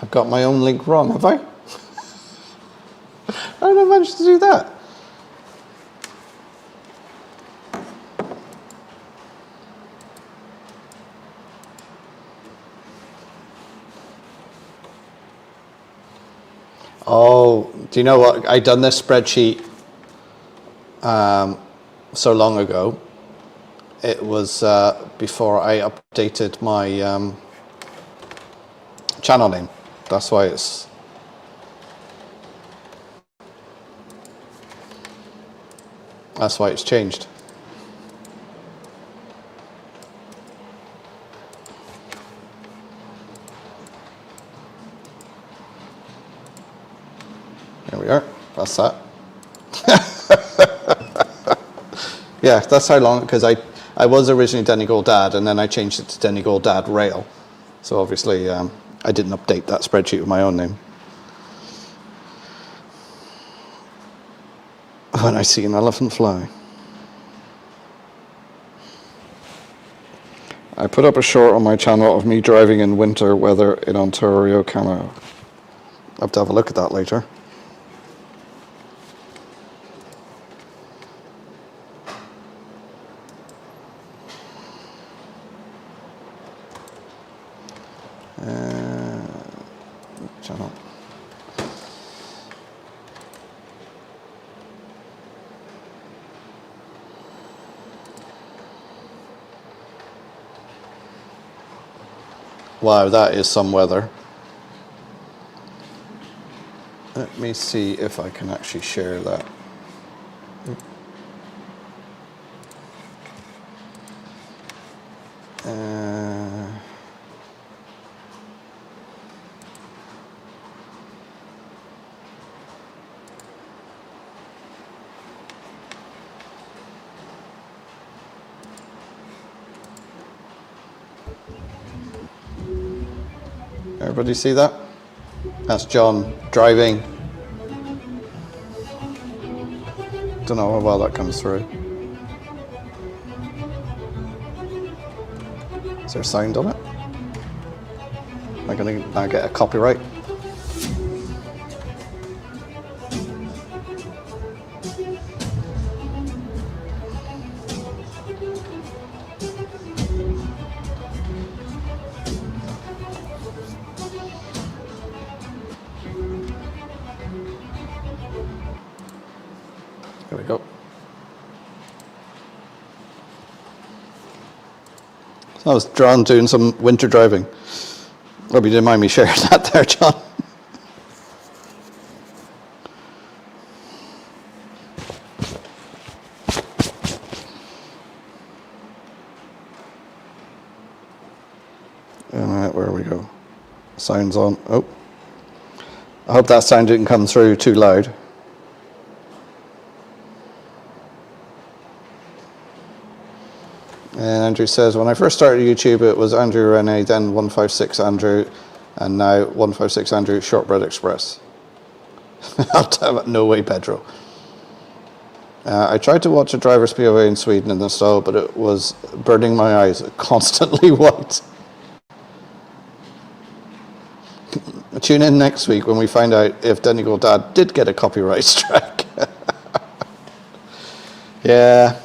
Speaker 1: I've got my own link wrong, have I? How did I manage to do that? Oh, do you know what? I done this spreadsheet so long ago. It was before I updated my channel name. That's why it's... That's why it's changed. There we are. That's that. Yeah, that's how long, because I was originally Donegal Dad, and then I changed it to Donegal Dad Rail. So obviously I didn't update that spreadsheet with my own name. When I see an elephant fly. I put up a short on my channel of me driving in winter weather in Ontario, Canada. I'll have to have a look at that later. Channel. Wow, that is some weather. Let me see if I can actually share that. Everybody see that? That's John driving. Don't know how well that comes through. Is there sound on it? Am I going to get a copyright? There we go. So I was drawn doing some winter driving. Hope you didn't mind me sharing that there, John. Alright, where we go? Sound's on. Oh. I hope that sound didn't come through too loud. And Andrew says, when I first started YouTube, it was Andrew Rennie, then 156 Andrew, and now 156 Andrew Shortbread Express. No way, Pedro. I tried to watch a driver's POV in Sweden in the snow, but it was burning my eyes, constantly white. Tune in next week when we find out if Donegal Dad did get a copyright strike. Yeah.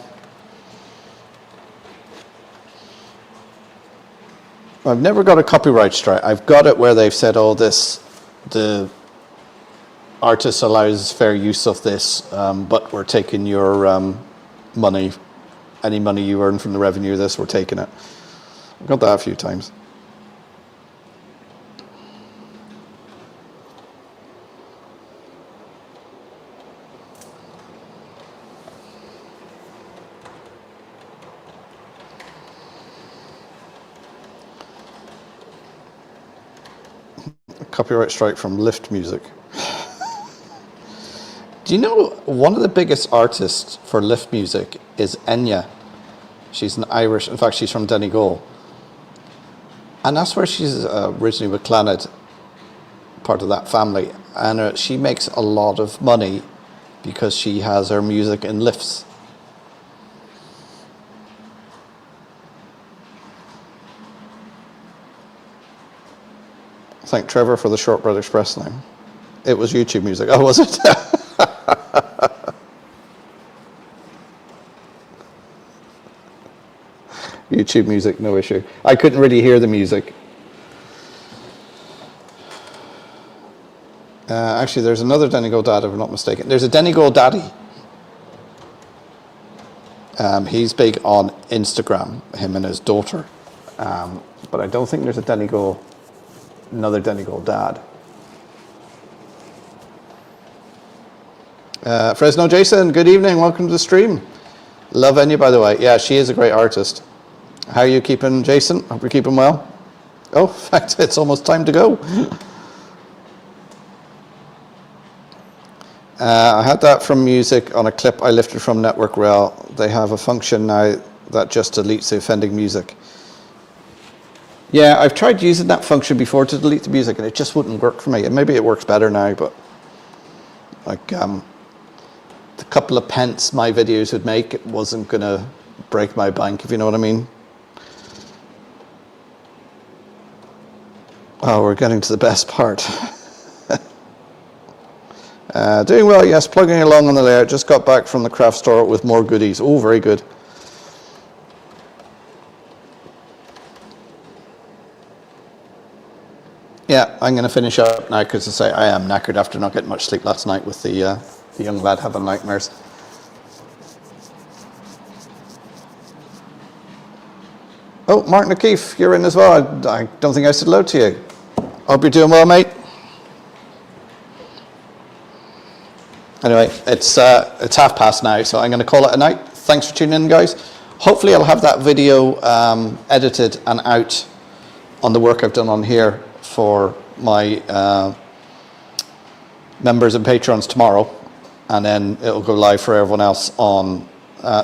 Speaker 1: I've never got a copyright strike. I've got it where they've said, oh, the artist allows fair use of this, but we're taking your money, any money you earn from the revenue of this, we're taking it. I've got that a few times. Copyright strike from lift music. Do you know one of the biggest artists for lift music is Enya? She's an Irish, in fact she's from Donegal. And that's where she's originally with Clannad, part of that family. And she makes a lot of money because she has her music in lifts. Thank Trevor for the Shortbread Express name. It was YouTube music. Oh, was it? YouTube music, no issue. I couldn't really hear the music. Actually, there's another Donegal Dad, if I'm not mistaken. There's a Donegal Daddy. He's big on Instagram, him and his daughter. But I don't think there's another Donegal Dad. Fresno Jason, good evening, welcome to the stream. Love Enya, by the way. Yeah, she is a great artist. How are you keeping, Jason? Hope you're keeping well. Oh, in fact, it's almost time to go. I had that from music on a clip I lifted from Network Rail. They have a function now that just deletes the offending music. Yeah, I've tried using that function before to delete the music and it just wouldn't work for me. And maybe it works better now, but like the couple of pence my videos would make, it wasn't going to break my bank, if you know what I mean. Oh, we're getting to the best part. Doing well, yes, plugging along on the layout. Just got back from the craft store with more goodies. Oh, very good. Yeah, I'm going to finish up now because I say I am knackered after not getting much sleep last night with the young lad having nightmares. Oh, Martin O'Keefe, you're in as well. I don't think I said hello to you. Hope you're doing well, mate. Anyway, it's past now, so I'm going to call it a night. Thanks for tuning in, guys. Hopefully I'll have that video edited and out on the work I've done on here for my members and patrons tomorrow, and then it'll go live for everyone else on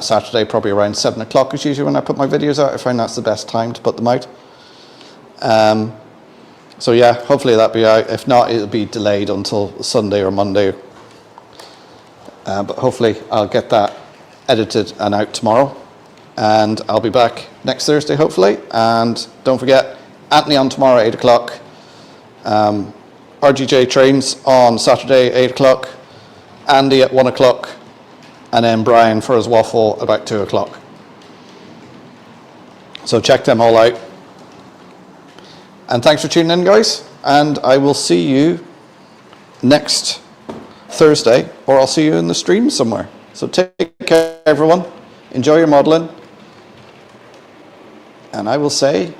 Speaker 1: Saturday, probably around 7 o'clock is usually when I put my videos out. I find that's the best time to put them out. So yeah, hopefully that'll be out. If not, it'll be delayed until Sunday or Monday. But hopefully I'll get that edited and out tomorrow. And I'll be back next Thursday, hopefully. And don't forget, Anthony on tomorrow at 8 o'clock. RGJ trains on Saturday, 8 o'clock. Andy at 1 o'clock. And then Brian for his waffle about 2 o'clock. So check them all out. And thanks for tuning in, guys. And I will see you next Thursday, or I'll see you in the stream somewhere. So take care, everyone. Enjoy your modelling. And I will say